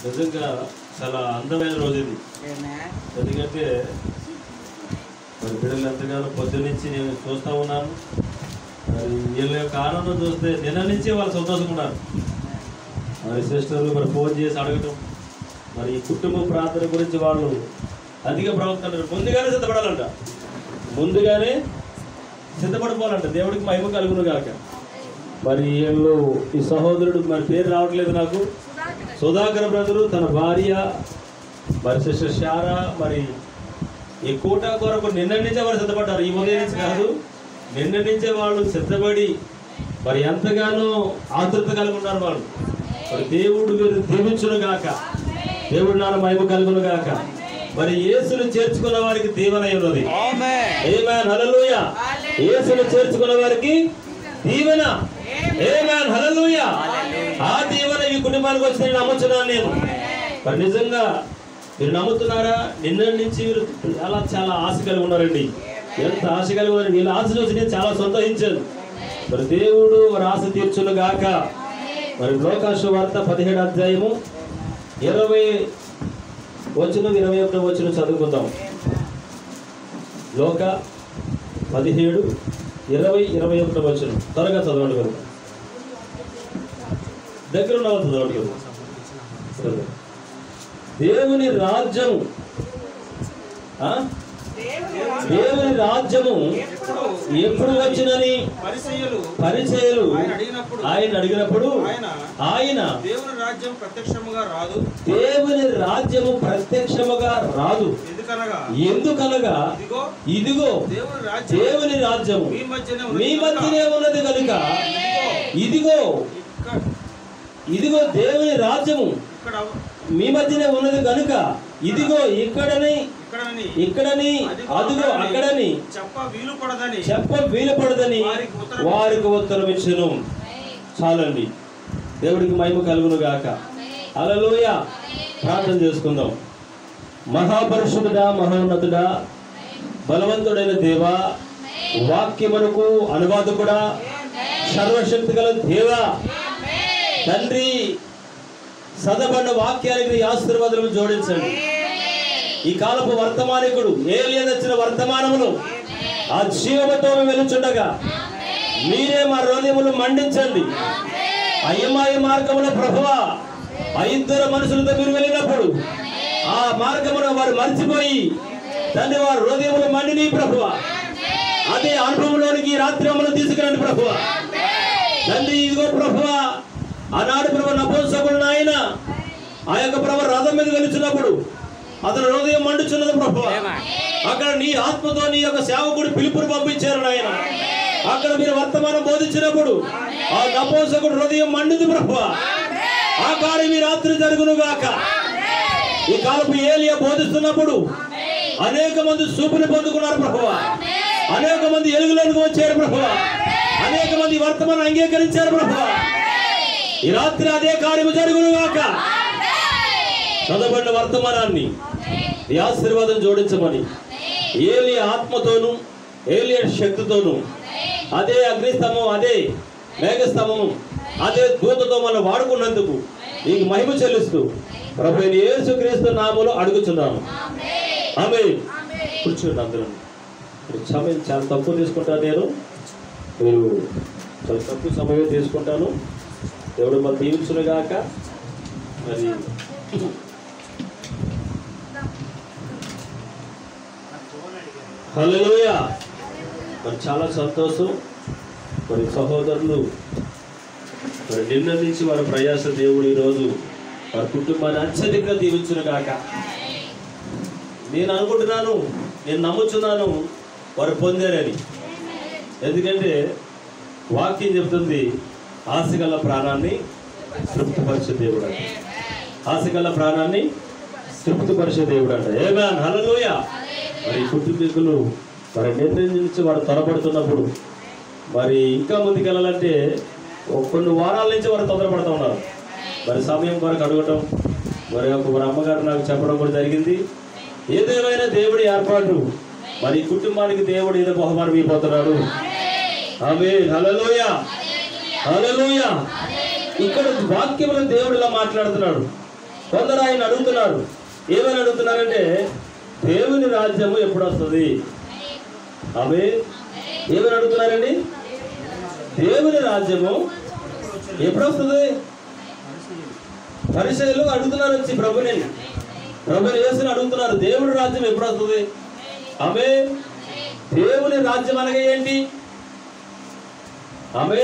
నిజంగా చాలా అందమైన రోజు ఇది. ఎందుకంటే మరి బిడ్డలు ఎంతగానో పొద్దున్నుంచి నేను చూస్తూ ఉన్నాను. మరి వీళ్ళ యొక్క ఆనందం చూస్తే నిన్న నుంచి వాళ్ళు సంతోషంగా మరి సిస్టర్లు మరి ఫోన్ చేసి అడగటం, మరి ఈ కుటుంబ ప్రార్థన గురించి వాళ్ళు అధిక ప్రవర్తన ముందుగానే సిద్ధపడాలంట, ముందుగానే సిద్ధపడిపోవాలంట. దేవుడికి మహిమ కలుగును గాక. మరి వీళ్ళు ఈ సహోదరుడు మరి పేరు రావట్లేదు నాకు, సుధాకర్ బ్రదరు, తన భార్య మరి సిస్టర్ శారా, మరి ఈ కూట కొరకు నిన్న నుంచే వారు సిద్ధపడ్డారు. ఈ ఉదయం నుంచి కాదు, నిన్న నుంచే వాళ్ళు సిద్ధపడి మరి ఎంతగానో ఆతృత కలిగి ఉన్నారు వాళ్ళు. మరి దేవుడు దీవించును గాక, దేవుడు నాన్న మహిమ కలుగును గాక. మరి యేసును చేర్చుకున్న వారికి దీవెన ఉన్నది. ఆమేన్, హల్లెలూయా. యేసును చేర్చుకున్న వారికి దీవెన. ఆమేన్, హల్లెలూయా. ఆ దీవెన ఈ కుటుంబానికి వచ్చి నేను నమ్ముతున్నాను. నేను మరి నిజంగా మీరు నమ్ముతున్నారా? నిన్న నుంచి మీరు చాలా ఆశ కలిగి ఉన్నారండి. ఎంత ఆశ కలిగి ఉన్నారు. వీళ్ళ ఆశ చూసి నేను చాలా సంతోషించాను. మరి దేవుడు వారి ఆశ తీర్చును గాక. మరి లోకాసు వార్త 17వ అధ్యాయము 20-21 చదువుకుందాం. లోక 17:20-21 త్వరగా చదవండి కదా, దగ్గర ఉన్న వాళ్ళు చదవండి కదా. దేవుని రాజ్యము ఎప్పుడు వచ్చినని పరిచయులు ఆయన అడిగినప్పుడు ఆయన దేవుని రాజ్యము ప్రత్యక్షముగా రాదు, ఎందుకనగా ఇదిగో దేవుని రాజ్యము మీ మధ్యనే ఉన్నది కనుక, ఇదిగో దేవుని రాజ్యము మీ మధ్యనే ఉన్నది కనుక, ఇదిగో ఇక్కడని అదిగో అక్కడని చెప్ప వీలుపడదని వారికి ఉత్తరం ఇచ్చెను. చాలండి. దేవుడికి మహిమ కలుగును గాక. హల్లెలూయా. ప్రార్థన చేసుకుందాం. మహాపరిశుద్ధుడా, మహోన్నతుడా, బలవంతుడైన దేవా, వాక్యమునకు అనువాదకుడా, సర్వశక్తి గల దేవా, తండ్రి, సదబడిన వాక్యానికి ఆశీర్వాదాలను జోడించండి. ఈ కాలపు వర్తమానికుడు ఏలియా తెచ్చిన వర్తమానములు ఆ జీవముతో వెలుచుండగా మీరే మా హృదయములు మండించండి. అయ్యమాయి మార్గముల ప్రభువా, ఆ ఇద్దరు మనుషులతో మీరు వెళ్ళినప్పుడు ఆ మార్గమును వారు మర్చిపోయి తండ్రి వారి హృదయములు మండిని ప్రభువా. అదే అనుభవంలోనికి రాత్రి మమ్మల్ని తీసుకురండి ప్రభువా. తండ్రి, ఇదిగో ప్రభువా, ఆనాడు ప్రభు నపుంసకుడు నాయన ఆ యొక్క ప్రభు రథం మీద వెలుచున్నప్పుడు అతను హృదయం మండుచున్నది ప్రభువా. అక్కడ నీ ఆత్మతో నీ యొక్క సేవకుడు పిలుపును పంపించారు నాయన. అక్కడ మీరు వర్తమానం బోధించినప్పుడు ఆ నపుంసకుడు హృదయం మండింది ప్రభువా. ఆ కార్యం ఈ రాత్రి జరుగును గాక. ఈ కాలపు ఏలియా బోధిస్తున్నప్పుడు అనేక మంది చూపుని పొందుకున్నారు ప్రభువా. అనేక మంది ఎలుగులోనికి వచ్చారు ప్రభువా. అనేక మంది వర్తమానం అంగీకరించారు ప్రభువా. ఈ రాత్రి అదే కార్యము జరుగును గాక. చదవబడిన వర్తమానాన్ని ఈ ఆశీర్వాదం జోడించమని ఏలియా ఆత్మతోను ఏలియా శక్తితోను అదే అగ్నిస్తంభం, అదే మేఘస్తంభము, అదే దూతతో మనం వాడుకున్నందుకు నీకు మహిమ చెల్లిస్తూ ప్రభువైన యేసుక్రీస్తు నామములో అడుగుచున్నాను. ఆమేన్. కూర్చోండి అందరూ. సమయం చాలా తక్కువ తీసుకుంటాను నేను, మీరు చాలా తక్కువ సమయం తీసుకుంటాను. దేవుడు మన దీవించును గాక. మరి హల్లెలూయా. మరి చాలా సంతోషం. మరి సహోదరులు మరి నిన్న నుంచి వారి ప్రయాస దేవుడు ఈరోజు వారి కుటుంబాన్ని అత్యధికంగా దీవించును గాక. నేను అనుకుంటున్నాను, నేను నమ్ముచున్నాను వారు పొందారని. ఎందుకంటే వాక్యం చెప్తుంది, ఆశగల ప్రాణాన్ని తృప్తిపరిచే దేవుడు అంట. ఆశగల ప్రాణాన్ని తృప్తిపరిచే దేవుడు అంట. ఆమేన్, హల్లెలూయా. మరి కుటుంబీకులు మరి నిర్ణయం నుంచి వారు త్వరపడుతున్నప్పుడు మరి ఇంకా ముందుకు వెళ్ళాలంటే కొన్ని వారాల నుంచి వారు తొందరపడుతూ ఉన్నారు. మరి సమయం వరకు అడగటం, మరి వారి అమ్మగారు నాకు చెప్పడం కూడా జరిగింది. ఏదేమైనా దేవుడి ఏర్పాటు, మరి కుటుంబానికి దేవుడు ఏదో బహుమానం ఇవ్వబోతున్నాడు. ఆమేన్, హల్లెలూయా, హల్లెలూయా. ఇక్కడ వాక్యంలో దేవుడు ఇలా మాట్లాడుతున్నాడు. కొందరు ఆయన అడుగుతున్నారు. ఏమని అడుగుతున్నారంటే దేవుని రాజ్యము ఎప్పుడు వస్తుంది? అవే ఏమని అడుగుతున్నారండి? దేవుని రాజ్యము ఎప్పుడు వస్తుంది? పరిసయ్యులు అడుగుతున్నారు వచ్చి ప్రభుని యేసుని అడుగుతున్నారు, దేవుని రాజ్యం ఎప్పుడు వస్తుంది? ఆమె దేవుని రాజ్యం అనగా ఏంటి? ఆమె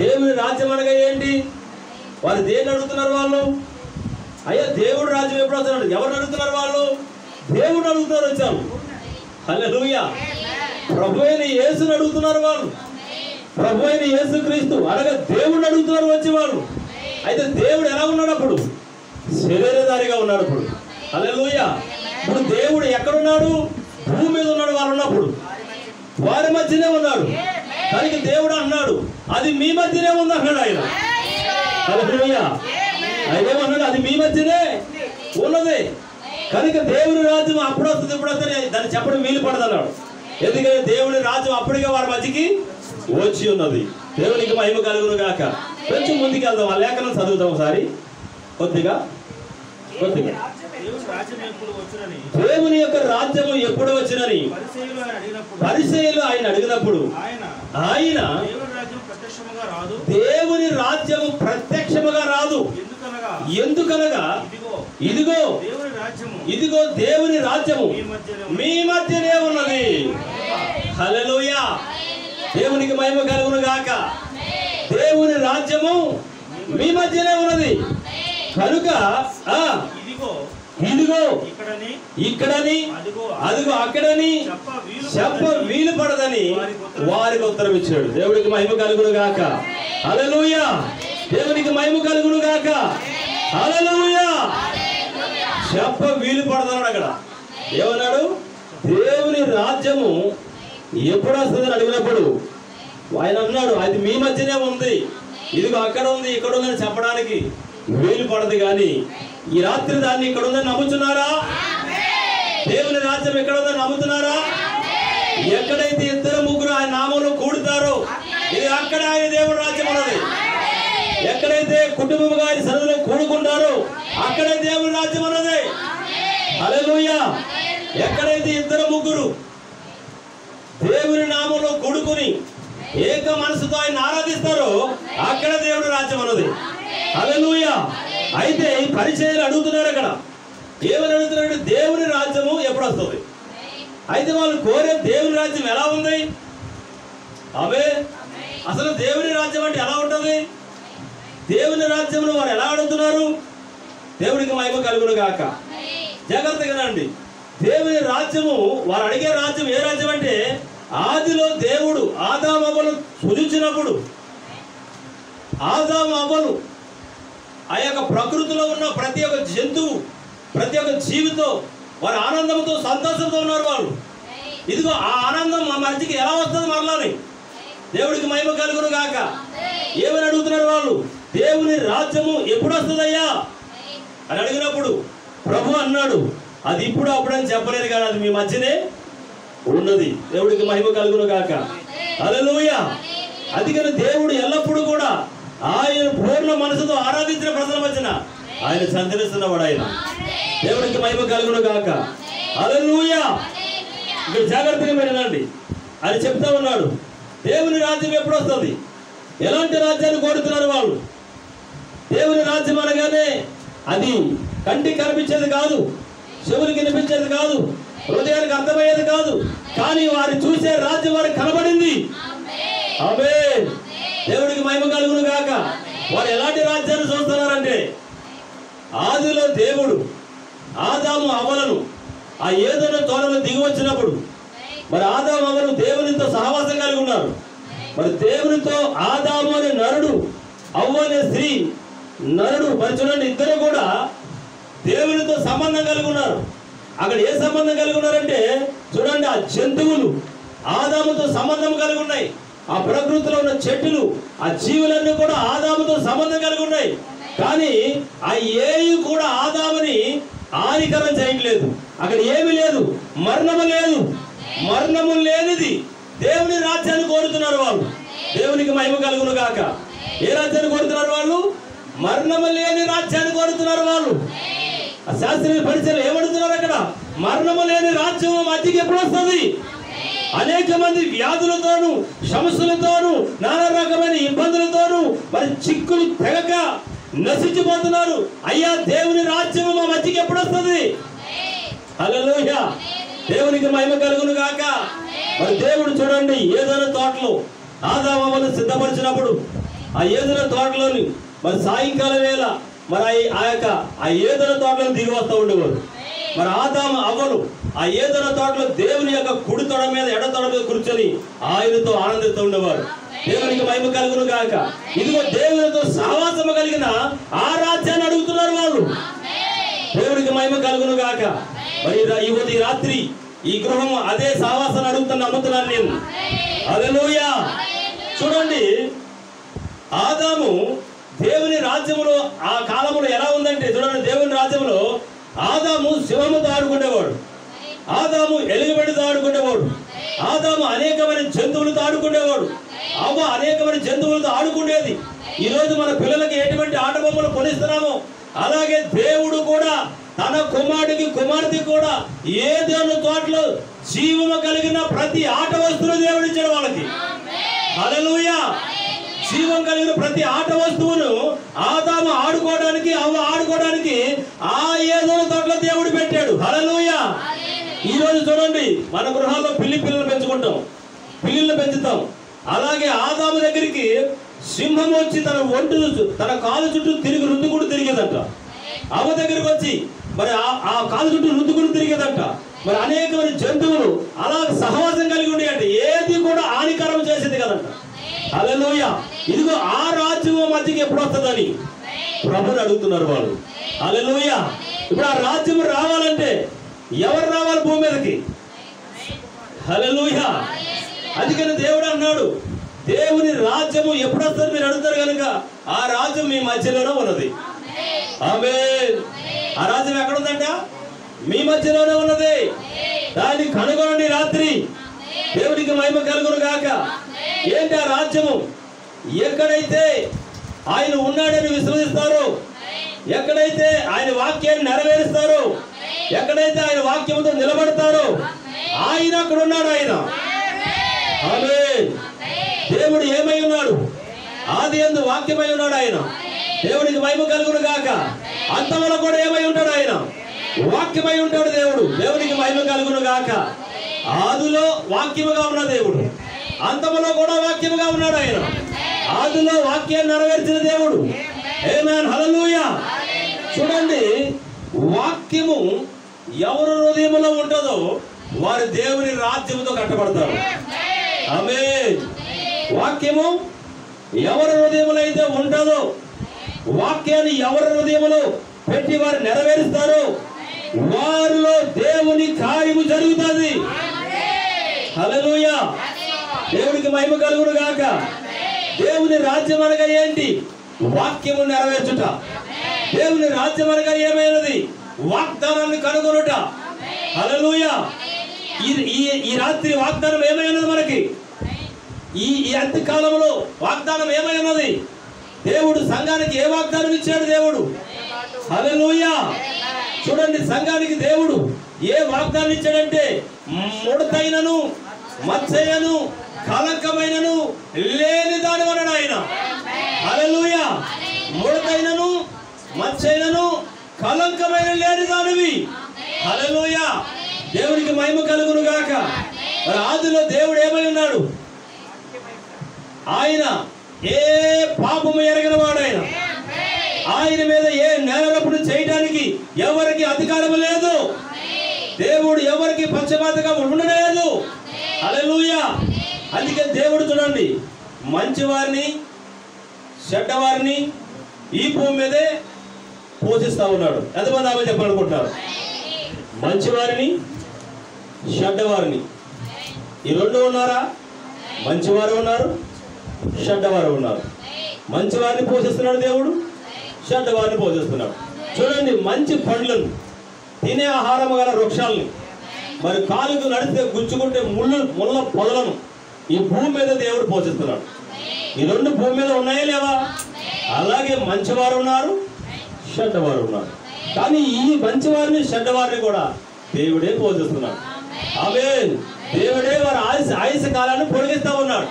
దేవుని రాజ్యం అనగా ఏంటి? వారు దేన్ని అడుగుతున్నారు? వాళ్ళు అయ్యా దేవుడి రాజ్యం ఎప్పుడు వస్తున్నాడు? ఎవరిని అడుగుతున్నారు? వాళ్ళు దేవుడిని అడుగుతున్నారు. వచ్చారు. హల్లెలూయా. ప్రభు అయిన యేసుని అడుగుతున్నారు. వాళ్ళు ప్రభు అయిన యేసు క్రీస్తు అనగా దేవుడిని అడుగుతున్నారు వచ్చి వాళ్ళు. అయితే దేవుడు ఎలా ఉన్నాడు? అప్పుడు శరీరధారిగా ఉన్నాడు. ఇప్పుడు హల్లెలూయా. ఇప్పుడు దేవుడు ఎక్కడున్నాడు? భూమి మీద ఉన్నాడు. వాళ్ళు ఉన్నప్పుడు వారి మధ్యనే ఉన్నాడు. కనుక దేవుడు అన్నాడు, అది మీ మధ్యనే ఉంది అన్నాడు ఆయన. హల్లెలూయా. ఆయన ఏమన్నాడు? అది మీ మధ్యనే ఉన్నది. కనుక దేవుని రాజ్యం అప్పుడు వస్తుంది, ఇప్పుడు వస్తుంది దాన్ని చెప్పడం వీలు పడదు అన్నాడు. ఎందుకంటే దేవుని రాజ్యం అప్పటికే వారి మధ్యకి వచ్చి ఉన్నది. దేవునికి మహిమ కలుగును గాక. కొంచెం ముందుకు వెళ్దాం. ఆ లేఖనం చదువుతాం ఒకసారి కొద్దిగా. దేవుని యొక్క రాజ్యము ఎప్పుడు వచ్చినని పరిసయ్యులు ఆయన అడిగినప్పుడు ఆయన దేవుని రాజ్యము ప్రత్యక్షముగా రాదు. ఎందుకనగా ఇదిగో దేవుని రాజ్యము మీ మధ్యనే ఉన్నది. హల్లెలూయా. దేవునికి మహిమ కలుగును గాక. దేవుని రాజ్యము మీ మధ్యనే ఉన్నది. కనుక ఇదిగో ఇక్కడని అదిగో అక్కడని చెప్ప వీలు పడదని వారికి ఉత్తరం ఇచ్చాడు. దేవుడికి మహిమ కలుగును గాక. హల్లెలూయా. దేవునికి మహిమ కలుగును గాక. హల్లెలూయా. చెప్ప వీలు పడదన్నాడు. అక్కడ ఏమన్నాడు? దేవుని రాజ్యము ఎప్పుడు వస్తుందని అడిగినప్పుడు ఆయన అన్నాడు, అది మీ మధ్యనే ఉంది. ఇదిగో అక్కడ ఉంది, ఇక్కడ ఉందని చెప్పడానికి వీలు పడదు. కానీ ఈ రాత్రి దాన్ని ఇక్కడ ఉందని నమ్ముతున్నారా? దేవుని రాజ్యం ఎక్కడ ఉందని నమ్ముతున్నారా? ఎక్కడైతే ఇద్దరు ముగ్గురు ఆయన నామంలో కూడుతారో ఇది అక్కడ ఆయన దేవుని రాజ్యం ఉన్నది. ఎక్కడైతే కుటుంబముగా ఆయన సన్నిధిలో కూడుకుంటారో అక్కడే దేవుని రాజ్యం ఉన్నది. హల్లెలూయా. ఎక్కడైతే ఇద్దరు ముగ్గురు దేవుని నామంలో కూడుకుని ఏక మనసుతో ఆయన ఆరాధిస్తారో అక్కడ దేవుని రాజ్యం ఉన్నది. హల్లెలూయా. అయితే ఈ పరిచయాలు అడుగుతున్నారు. అక్కడ ఏమని అడుగుతున్నాడు? దేవుని రాజ్యము ఎప్పుడు వస్తుంది? అయితే వాళ్ళు కోరే దేవుని రాజ్యం ఎలా ఉంది? అవే అసలు దేవుని రాజ్యం అంటే ఎలా ఉంటుంది? దేవుని రాజ్యమును వారు ఎలా అడుగుతున్నారు? దేవుడికి మహిమ కలుగును గాక. జాగ్రత్తగా రండి. దేవుని రాజ్యము వారు అడిగే రాజ్యం ఏ రాజ్యం అంటే, ఆదిలో దేవుడు ఆదాము అవ్వలు సృజించినప్పుడు ఆదాము అవ్వలు ఆ యొక్క ప్రకృతిలో ఉన్న ప్రతి ఒక్క జంతువు ప్రతి ఒక్క జీవితో వారు ఆనందంతో సంతోషంతో ఉన్నారు. వాళ్ళు ఇదిగో ఆ ఆనందం మా మధ్యకి ఎలా వస్తుంది మరలాని? దేవుడికి మహిమ కలుగును గాక. ఏమని అడుగుతున్నారు వాళ్ళు? దేవుని రాజ్యము ఎప్పుడు వస్తుందయ్యా అని అడిగినప్పుడు ప్రభు అన్నాడు, అది ఇప్పుడు అప్పుడని చెప్పలేదు, కానీ అది మీ మధ్యనే ఉన్నది. దేవుడికి మహిమ కలుగును గాక. హల్లెలూయా. అందుకని దేవుడు ఎల్లప్పుడూ కూడా ఆయన పూర్ణ మనసుతో ఆరాధించిన ప్రజల మధ్యన ఆయన సంచరిస్తున్నవాడు. ఆయన దేవుడికి మహిమ కలుగును గాక. హల్లెలూయా. ఇక్కడ జాగ్రత్తగా వినండి. ఆయన చెప్తా ఉన్నాడు, దేవుని రాజ్యం ఎప్పుడు వస్తుంది? ఎలాంటి రాజ్యాన్ని కోరుతున్నారు వాళ్ళు? దేవుని రాజ్యం అనగానే అది కంటికి కనిపించేది కాదు, చెవులకి వినిపించేది కాదు, హృదయానికి అర్థమయ్యేది కాదు. కానీ వారు చూసే రాజ్యం వారికి కనబడింది. ఆమేన్. దేవుడికి మహిమ కలుగును గాక. వారు ఎలాంటి రాజ్యాన్ని చూస్తున్నారంటే, ఆదిలో దేవుడు ఆదాము అవ్వలను ఆ ఏదైనా తోటలో దిగి వచ్చినప్పుడు మరి ఆదాము అవ్వలు దేవునితో సహవాసం కలిగి ఉన్నారు. మరి దేవునితో ఆదాము అనే నరుడు, అవ్వ అనే స్త్రీ, నరుడు మరి చూడండి, ఇద్దరు కూడా దేవునితో సంబంధం కలిగి ఉన్నారు. అక్కడ ఏ సంబంధం కలిగి ఉన్నారంటే చూడండి, ఆ జంతువులు ఆదాముతో సంబంధం కలిగి ఉన్నాయి. ఆ ప్రకృతిలో ఉన్న చెట్లు, ఆ జీవులన్నీ కూడా ఆదాముతో సంబంధం కలిగి ఉన్నాయి. కానీ ఆ ఏవి కూడా ఆదాముని హానికరం చేయట్లేదు. అక్కడ ఏమి లేదు, మరణము లేదు. మరణము లేనిది దేవుని రాజ్యాన్ని కోరుతున్నారు వాళ్ళు. దేవునికి మహిమ కలుగును గాక. ఏ రాజ్యాన్ని కోరుతున్నారు వాళ్ళు? మరణము లేని రాజ్యాన్ని కోరుతున్నారు వాళ్ళు. ఆ శాస్త్రీయ పరిచయం ఏమడుతున్నారు అక్కడ? మరణము లేని రాజ్యం మధ్యకి ఎప్పుడు వస్తుంది? అనేక మంది వ్యాధులతోనూ సమస్యలతోనూ నానా రకమైన ఇబ్బందులతోనూ మరి చిక్కులు తెగక నశించిపోతున్నారు. అయ్యా, దేవుని రాజ్యం మా మధ్యకి ఎప్పుడు వస్తుంది? హల్లెలూయా, దేవునికి మహిమ కలుగును గాక. మరి దేవుడు చూడండి, ఏదైనా తోటలో ఆదాము అవ్వను సిద్ధపరిచినప్పుడు ఆ ఏదైనా తోటలోని మరి సాయంకాలం వేళ మరి ఆ ఏదైనా తోటలో దిగి వస్తూ ఉండేవారు. మరి ఆదాము అవ్వను ఆ ఏదైనా తోటలో దేవుని యొక్క కుడి తొడ మీద ఎడ తొడ మీద కూర్చొని ఆయనతో ఆనందిస్తూ ఉండేవారు. దేవునికి మహిమ కలుగును గాక. ఇదిగో దేవునితో సహవాసము కలిగిన ఆ రాజ్యాన్ని అడుగుతున్నారు వాళ్ళు. దేవునికి మహిమ కలుగును గాక. మరి ఈ రాత్రి ఈ గృహం అదే సహవాసాన్ని అడుగుతున్న నమ్ముతున్నాను నేను. హల్లెలూయా. చూడండి, ఆదాము దేవుని రాజ్యములో ఆ కాలంలో ఎలా ఉందంటే, చూడండి, దేవుని రాజ్యంలో ఆదాము సింహముతో ఆడుకునేవాడు, ఆదాము ఎలుగుబడితో ఆడుకునేవాడు, ఆదాము అనేకమైన జంతువులతో ఆడుకునేవాడు, అవ్వ అనేకమైన జంతువులతో ఆడుకునేది. ఈరోజు మన పిల్లలకి ఎటువంటి ఆట బొమ్మలు కొనిస్తున్నామో అలాగే దేవుడు కూడా తన కుమారుడికి కుమార్తె కూడా ఏదైనా తోటలో జీవము కలిగిన ప్రతి ఆట వస్తువును దేవుడు ఇచ్చాడు వాళ్ళకి. హల్లెలూయా. జీవం కలిగిన ప్రతి ఆట వస్తువును ఆదాము ఆడుకోవడానికి అవ్వ ఆడుకోవడానికి ఆ ఏదో తోటలో దేవుడు పెట్టాడు. హల్లెలూయా. ఈ రోజు చూడండి, మన గృహాల్లో పిల్లలు పెంచుకుంటాం, పిల్లలు పెంచుతాం. అలాగే ఆదాము దగ్గరికి సింహం వచ్చి తన కాలు చుట్టూ తిరిగి రుద్దుకుడు తిరిగేదంట. అవ్వ దగ్గరికి వచ్చి మరి ఆ కాలు చుట్టూ రుద్దుకుడు తిరిగేదంట. మరి అనేకమైన జంతువులు అలా సహవాసం కలిగి ఉండేయంట. ఏది కూడా హానికరం చేసేది కదంట. హల్లెలూయా. ఇదిగో ఆ రాజ్యం మధ్యకి ఎప్పుడు వస్తుందని ప్రభుని అడుగుతున్నారు వాళ్ళు. హల్లెలూయా. ఇప్పుడు ఆ రాజ్యం రావాలంటే ఎవరు రావాలి భూమి మీదకి? హల్లెలూయా. అందుకని దేవుడు అన్నాడు, దేవుని రాజ్యము ఎప్పుడు వస్తుంది మీరు అడుగుతారు కనుక ఆ రాజ్యం మీ మధ్యలోనే ఉన్నది. ఆమేన్. ఆ రాజ్యం ఎక్కడ ఉందంట? మీ మధ్యలోనే ఉన్నది. దాన్ని కనుగొనండి రాత్రి. దేవునికి మహిమ కలుగును గాక. ఏంటి ఆ రాజ్యము? ఎక్కడైతే ఆయన ఉన్నాడని విశ్వసిస్తారో, ఎక్కడైతే ఆయన వాక్యాన్ని నెరవేరుస్తారో, ఎక్కడైతే ఆయన వాక్యముతో నిలబడతారో ఆయన అక్కడ ఉన్నాడు. ఆయన ఆమేన్. దేవుడు ఏమై ఉన్నాడు? ఆది యందు వాక్యమై ఉన్నాడు ఆయన. దేవునికి మహిమ కలుగును గాక. అంతములో కూడా ఏమై ఉంటాడు? ఆయన వాక్యమై ఉంటాడు దేవుడు. దేవునికి మహిమ కలుగును గాక. ఆదిలో వాక్యముగా ఉన్న దేవుడు, అంతములో కూడా వాక్యముగా ఉన్నాడు ఆయన. ఆదిలో వాక్యాన్ని నెరవేర్చిన దేవుడు. ఆమేన్. హల్లెలూయా. చూడండి, వాక్యము ఎవరి హృదయంలో ఉంటుందో వారు దేవుని రాజ్యముతో కట్టబడతారు. ఆమేన్. వాక్యము ఎవరి హృదయంలో అయితే ఉంటుందో, వాక్యాన్ని ఎవరి హృదయంలో పెట్టి వారు నెరవేరుస్తారో వారిలో దేవుని కార్యము జరుగుతుంది. హల్లెలూయా. దేవునికి మహిమ కలుగును గాక. దేవుని రాజ్యం అనగా ఏంటి? వాక్యము నెరవేర్చుట. దేవుని రాజ్యం అనగా ఏమైనది? వాగ్దానాన్ని కనుగొనుట. హల్లెలూయా. ఈ రాత్రి వాగ్దానం ఏమైనది మనకి? ఈ అంత్యకాలంలో వాగ్దానం ఏమైనది? దేవుడు సంఘానికి ఏ వాగ్దానం ఇచ్చాడు దేవుడు? హల్లెలూయా. చూడండి, సంఘానికి దేవుడు ఏ వాగ్దానం ఇచ్చాడంటే ముడతైనను మచ్చైనను కలంకమైనను లేని దాని అన్నాడు ఆయన. హల్లెలూయా. ముడతైనను మచ్చైనను కలంకమైన లేని దానివి. హల్లెలూయా. దేవునికి మహిమ కలుగును గాక. మరి ఆదిలో దేవుడు ఏమై ఉన్నాడు? ఆయన ఏ పాపము ఎరగిన వాడు. ఆయన మీద ఏ నేరపుడు చేయడానికి ఎవరికి అధికారం లేదు. దేవుడు ఎవరికి పక్షపాతంగా ఉండలేదు. హల్లెలూయా. అందుకే దేవుడు చూడండి, మంచివారిని చెడ్డవారిని ఈ భూమి మీదే పోషిస్తా ఉన్నాడు. ఎంతమంది ఆమె చెప్పాలనుకుంటున్నారు? మంచివారిని చెడ్డవారిని ఈ రెండు ఉన్నారా? మంచివారు ఉన్నారు, చెడ్డవారు ఉన్నారు. మంచివారిని పోషిస్తున్నాడు దేవుడు, చెడ్డవారిని పోషిస్తున్నాడు. చూడండి, మంచి పండ్లను తినే ఆహారం గల వృక్షాలని మరి కాలుకు నడిస్తే గుచ్చుకుంటే ముళ్ళ పొదలను ఈ భూమి మీద దేవుడు పోషిస్తున్నాడు. ఈ రెండు భూమి మీద ఉన్నాయా లేవా? అలాగే మంచివారు ఉన్నారు, చెడ్డవారు ఉన్నారు. కానీ ఈ మంచివారిని చెడ్డవారిని కూడా దేవుడే పోషిస్తున్నాడు. ఆమేన్. దేవుడే వారి ఆయుష కాలాన్ని పొడిగిస్తా ఉన్నాడు.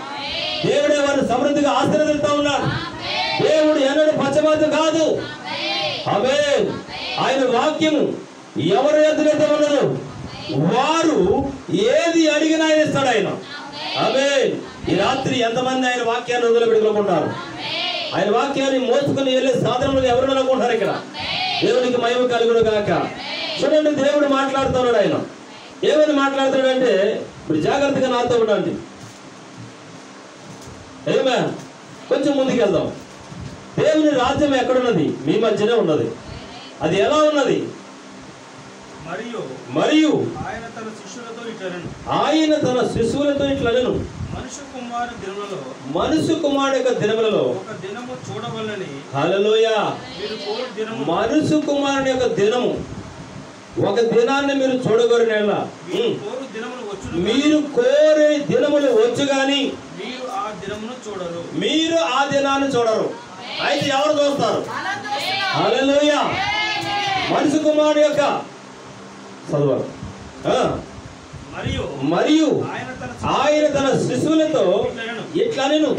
దేవుడే వారిని సమృద్ధిగా ఆశీర్వదిస్తా ఉన్నాడు. దేవుడు ఎన్నడూ పక్షపాతం కాదు. ఆమేన్. ఆయన వాక్యము ఎవరు ఎదురైతే ఉన్నదో వారు ఏది అడిగినా ఆయన ఇస్తాడు ఆయన. ఆమేన్. ఈ రాత్రి ఎంతమంది ఆయన వాక్యాన్ని వదిలిపెట్టుకుంటారు? ఆయన వాక్యాన్ని మోసుకుని వెళ్ళే సాధనలు ఎవరు అనుకుంటారు? ఇక్కడ దేవునికి మహిమ కలుగును గాక. చూడండి, దేవుడు మాట్లాడుతున్నాడు. ఆయన ఏమని మాట్లాడుతాడు అంటే, ఇప్పుడు జాగ్రత్తగా నాతో ఉండండి. ఏమే కొంచెం ముందుకు వెళ్దాం. దేవుని రాజ్యం ఎక్కడున్నది? మీ మధ్యనే ఉన్నది. అది ఎలా ఉన్నది? మరియు ఆయన తన శిశువులతో ఇట్లనెను, మనుష్య కుమారుడు యొక్క దినములలో హల్లెలూయా, మనుష్య కుమారుని యొక్క దినము, ఒక దినాన్ని మీరు చూడగోరిన మీరు కోరే దినములు వచ్చు గాని మీరు ఆ దినాన్ని చూడరు. అయితే ఎవరు చూస్తారు? హల్లెలూయా. మనుష్య కుమారుడు యొక్క చదవాలి. మరియు ఆయన తన శిశువులతో ఇట్లనెను,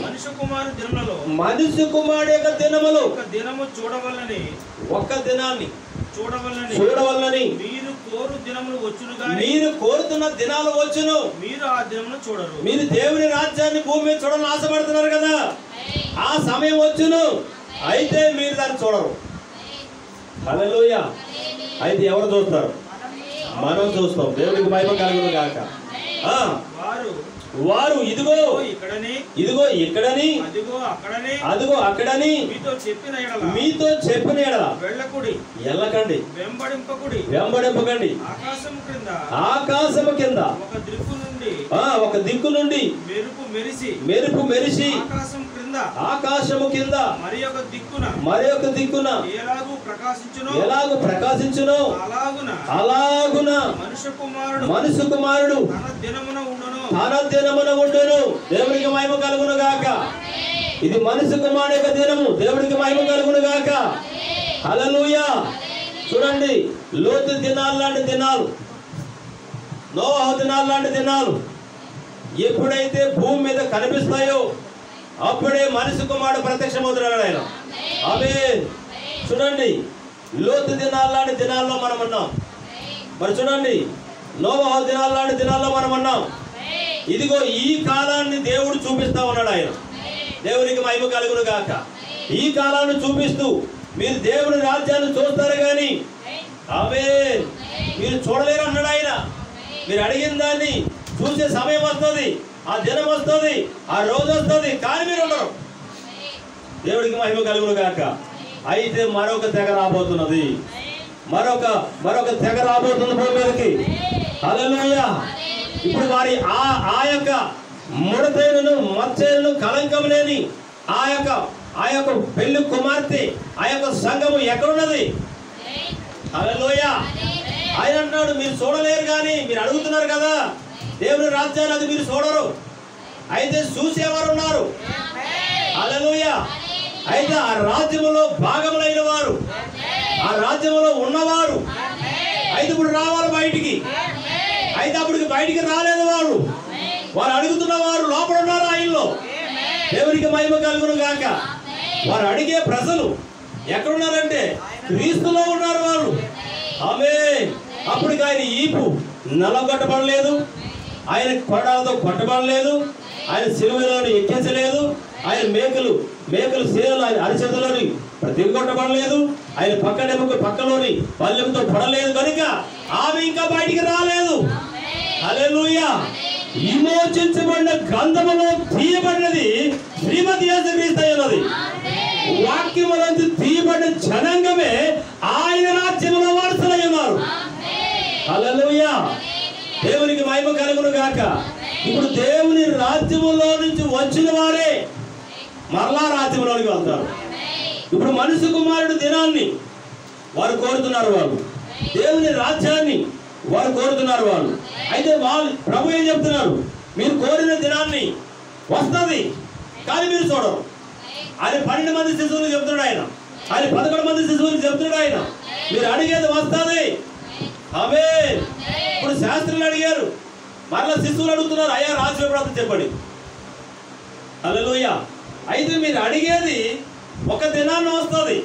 మనుష్య కుమారుడు యొక్క దినములు, ఒక్క దినాన్ని చూడవలనని మీరు కోరుతున్న దినాలు వచ్చును, మీరు ఆ దినమును చూడరు. మీరు దేవుని రాజ్యాన్ని భూమి మీద చూడాలని ఆశపడుతున్నారు కదా, ఆ సమయం వచ్చును, అయితే మీరు దాన్ని చూడరు. హల్లెలూయా. అయితే ఎవరు చూస్తారు? మనం చూస్తాం. దేవుడికి మహిమ కలుగును గాక. వారు ఇదిగో ఇక్కడని అదిగో అక్కడని మీతో చెప్పిన ఎడల వెళ్ళకండి, వెంబడింపకండి. ఆకాశము కింద ఒక దిక్కు నుండి మెరుపు మెరిసి ఆకాశము కింద మరి ఒక దిక్కున ఎలాగూ ప్రకాశించును అలాగున మనుష్య కుమారుడు తన దినమున ఉండును. దేవుడికి మహిమ కలుగును గాక. ఇది మనుష్య కుమారుడు యొక్క దినము. దేవుడికి మహిమ కలుగును గాక. హల్లెలూయా. చూడండి, లోతు దినాలు లాంటి దినాలు, నోవహు దినాలు లాంటి దినాలు ఎప్పుడైతే భూమి మీద కనిపిస్తాయో అప్పుడే మనుష్య కుమారుడు ప్రత్యక్షమవుతున్నాడు ఆయన. ఆమేన్. చూడండి, లోతు దినాలు లాంటి దినాల్లో మనం ఉన్నాం. మరి చూడండి, నోవహు దినాలు లాంటి దినాల్లో మనం ఉన్నాం. ఇదిగో ఈ కాలాన్ని దేవుడు చూపిస్తా ఉన్నాడు ఆయన. దేవునికి మహిమ కలుగును గాక. ఈ కాలాన్ని చూపిస్తూ మీరు దేవుని రాజ్యాన్ని చూస్తారు కానీ ఆమేన్ మీరు చూడలేరు అన్నాడు ఆయన. మీరు అడిగిన దాన్ని చూసే సమయం వస్తుంది, ఆ దినం వస్తుంది, ఆ రోజు వస్తుంది, కానీ మీరు ఉండరు. దేవుడికి మహిమ కలుగును గాక. అయితే మరొక తెగ రాబోతున్నది, మరొక తెగ రాబోతుంది భూమి మీదకి. హల్లెలూయా. ఇప్పుడు వారి ఆ యొక్క ముడతైనను మచ్చైనను కలంకం లేని ఆ యొక్క పెళ్లి కుమార్తె, ఆ యొక్క సంఘము ఎక్కడున్నది? హల్లెలూయా. ఆయన అంటున్నాడు, మీరు చూడలేరు కానీ మీరు అడుగుతున్నారు కదా దేవుని రాజ్యాన్ని, అది మీరు చూడరు. అయితే చూసేవారు ఉన్నారు. హల్లెలూయా. అయితే ఆ రాజ్యములో భాగములైన వారు, ఆ రాజ్యములో ఉన్నవారు అయితే ఇప్పుడు రావాలి బయటికి. అయితే అప్పటికి బయటికి రాలేదు వారు అడుగుతున్న వారు లోపల ఉన్నారు ఆయనలో. దేవునికి మహిమ కలుగును గాక. వారు అడిగే ప్రజలు ఎక్కడున్నారంటే క్రీస్తులో ఉన్నారు వారు. ఆమేన్. అప్పటికి ఆయన ఈపు నలగొట్టబడలేదు, ఆయన కొడాలతో కొట్టబడలేదు, ఆయన సిలువలోని ఎక్కించలేదు, ఆయన మేకలు శీలలు ఆయన అరిచేతులోని దిగొట్టబడలేదు, ఆయన పక్కలోని పల్లెంతో పడలేదు కనుక ఆమె ఇంకా బయటికి రాలేదు. హల్లెలూయా. విమోచించబడిన గ్రంథములో తీయబడినది శ్రీమతి యేసుక్రీస్తు అన్నది. వాక్యములందు తీయబడిన జనాంగమే ఆయన రాజ్యములో వారసులై ఉన్నారు. హల్లెలూయా. దేవునికి మహిమ కలుగును గాక. ఇప్పుడు దేవుని రాజ్యములో నుంచి వచ్చిన వారే మరలా రాజ్యంలోనికి వెళ్తారు. ఇప్పుడు మనుష్య కుమారుడు దినాన్ని వారు కోరుతున్నారు, వాళ్ళు దేవుని రాజ్యాన్ని వారు కోరుతున్నారు వాళ్ళు. అయితే వాళ్ళు ప్రభు ఏం చెప్తున్నారు? మీరు కోరిన దినాన్ని వస్తుంది కానీ మీరు చూడరు. ఆయన 12 మంది శిశువులు చెప్తున్నాడు ఆయన 11 మంది శిశువులకు చెప్తున్నాడు. ఆయన మీరు అడిగేది వస్తుంది. ఆమేన్. ఇప్పుడు శాస్త్రులు అడిగారు, మరలా శిశువులు అడుగుతున్నారు, అయ్యా రాజు ఎప్పుడు చెప్పండి. హల్లెలూయా. అయితే మీరు అడిగేది ఒక దినాన్ని వస్తుంది,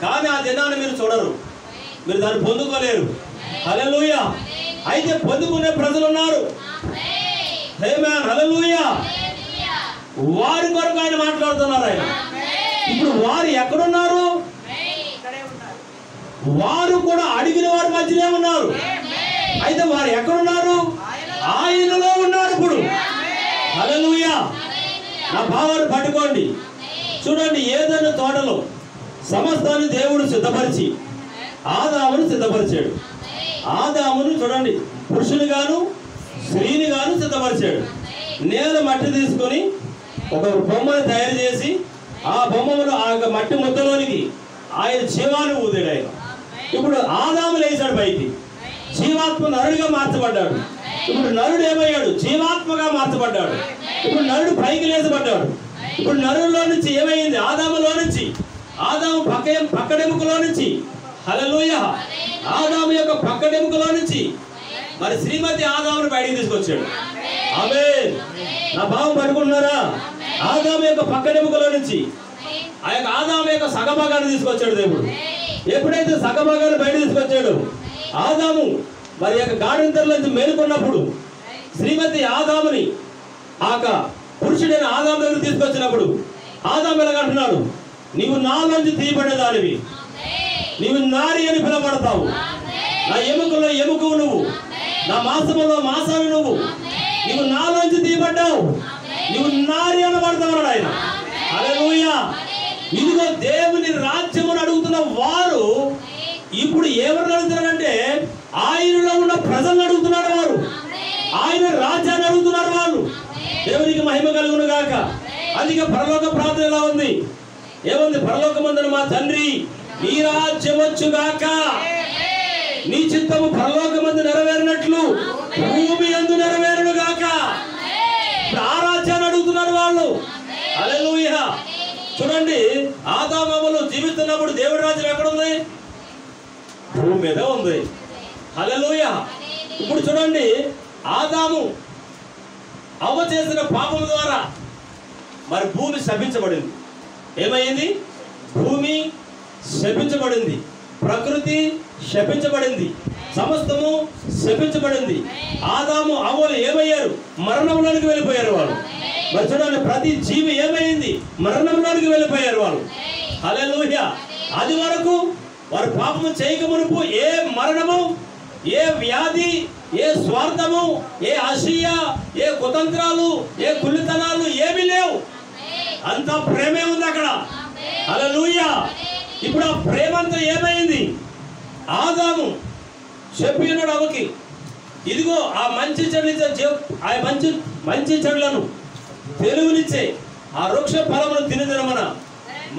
కానీ ఆ దినాన్ని మీరు చూడరు, మీరు దాన్ని పొందుకోలేరు. హల్లెలూయా. అయితే పొందుకునే ప్రజలు ఉన్నారు. ఆమేన్. హల్లెలూయా. వారి కొరకు ఆయన మాట్లాడుతున్నారు. ఆయన ఇప్పుడు వారు ఎక్కడున్నారు? వారు కూడా అడిగిన వారి మధ్యనే ఉన్నారు. అయితే వారు ఎక్కడున్నారు? ఆయనలో ఉన్నారు. ఇప్పుడు హల్లెలూయా. నా భావాన్ని పట్టుకోండి. చూడండి, ఏదైనా తోటలో సమస్తాన్ని దేవుడు సిద్ధపరిచి ఆదామును సిద్ధపరిచాడు. ఆదామును చూడండి, పురుషుని గాను స్త్రీని గాను సిద్ధపరిచాడు. నేల మట్టి తీసుకొని ఒక బొమ్మను తయారు చేసి ఆ బొమ్మను ఆ మట్టి ముద్దలోనికి ఆయన జీవాన్ని ఊదాడు. ఆయన ఇప్పుడు ఆదాము లేచాడు పైకి, జీవాత్మ నరుడిగా మార్చబడ్డాడు. ఇప్పుడు నరుడు ఏమయ్యాడు? జీవాత్మగా మార్చబడ్డాడు. ఇప్పుడు నరుడు పైకి లేచబడ్డాడు. ఇప్పుడు నరుడిలో నుంచి ఏమైంది? ఆదాములో నుంచి, ఆదాము పక్కడెముకలో నుంచి, హల్లెలూయా, ఆదాము యొక్క పక్కడెముకలో నుంచి మరి శ్రీమతి ఆదామును బయటికి తీసుకొచ్చాడు. ఆమేన్. నా భావం పట్టుకుంటున్నారా? ఆదాము యొక్క పక్కడెముకలో నుంచి ఆ యొక్క ఆదాము యొక్క సగభాగాన్ని తీసుకొచ్చాడు దేవుడు. ఎప్పుడైతే సగభాగాన్ని బయట తీసుకొచ్చాడు, ఆదాము మరి యొక్క గాఢంతర్ల నుంచి మేలుకున్నప్పుడు శ్రీమతి ఆదాముని ఆక పురుషుడైన ఆదాము దగ్గర తీసుకొచ్చినప్పుడు ఆదాము ఎలాగంటున్నాడు? నీవు నాలోంచి తీయబడేదానివి, నీవు నారి అని పిలబడతావు, నా ఎముకలో ఎముకవు నువ్వు, నా మాంసములో మాంసాలు నువ్వు, నీవు నాలోంచి తీయబడ్డావు, నీవు నారి అనబడతావు అన్నాడు ఆయన. హల్లెలూయా. ఇదిగో దేవుని రాజ్యమును అడుగుతున్న వారు ఇప్పుడు ఎవరిని అడుగుతున్నారంటే ఆయనలో ఉన్న ప్రజలను అడుగుతున్నారు. వారు ఆయన రాజ్యాన్ని అడుగుతున్నారు. వాళ్ళు దేవునికి మహిమ కలుగును గాక. అందుకే పరలోక ప్రార్థన ఎలా ఉంది? ఏముంది? పరలోకమందున మా తండ్రి నీ రాజ్యం వచ్చుగాక, నీ చిత్తము పరలోకమందు నెరవేరినట్లు భూమి యందు నెరవేరును గాక. ఆ రాజ్యాన్ని అడుగుతున్నారు వాళ్ళు. హల్లెలూయా. చూడండి, ఆదాము అవ్వలు జీవిస్తున్నప్పుడు దేవుడి రాజ్యం ఎక్కడ ఉంది? భూమి మీద ఉంది. హల్లెలూయా. ఇప్పుడు చూడండి, ఆదాము అవ్వ చేసిన పాపం ద్వారా మరి భూమి శపించబడింది. ఏమైంది? భూమి శపించబడింది, ప్రకృతి శపించబడింది, సమస్తము శపించబడింది. ఆదాము అవ్వలు ఏమయ్యారు? మరణంలోనికి వెళ్ళిపోయారు వాళ్ళు. మరి చూడండి, ప్రతి జీవి ఏమైంది? మరణంలోనికి వెళ్ళిపోయారు వాళ్ళు. హల్లెలూయా. అది వరకు వారు పాపము చేయక మునుపు ఏ మరణము, ఏ వ్యాధి, ఏ స్వార్థము, ఏ అసూయ, ఏ కుతంత్రాలు, ఏ కుళ్ళితనాలు ఏమీ లేవు. అంతా ప్రేమే ఉంది అక్కడ. హల్లెలూయా. ఇప్పుడు ఆ ప్రేమంతా ఏమైంది? ఆదాము చెప్పి ఉన్నాడు అవ్వకి, ఇదిగో ఆ మంచి చెడులు, ఆ మంచి చెడులను తెలుగునిచ్చే ఆ వృక్ష ఫలమును తినదనమన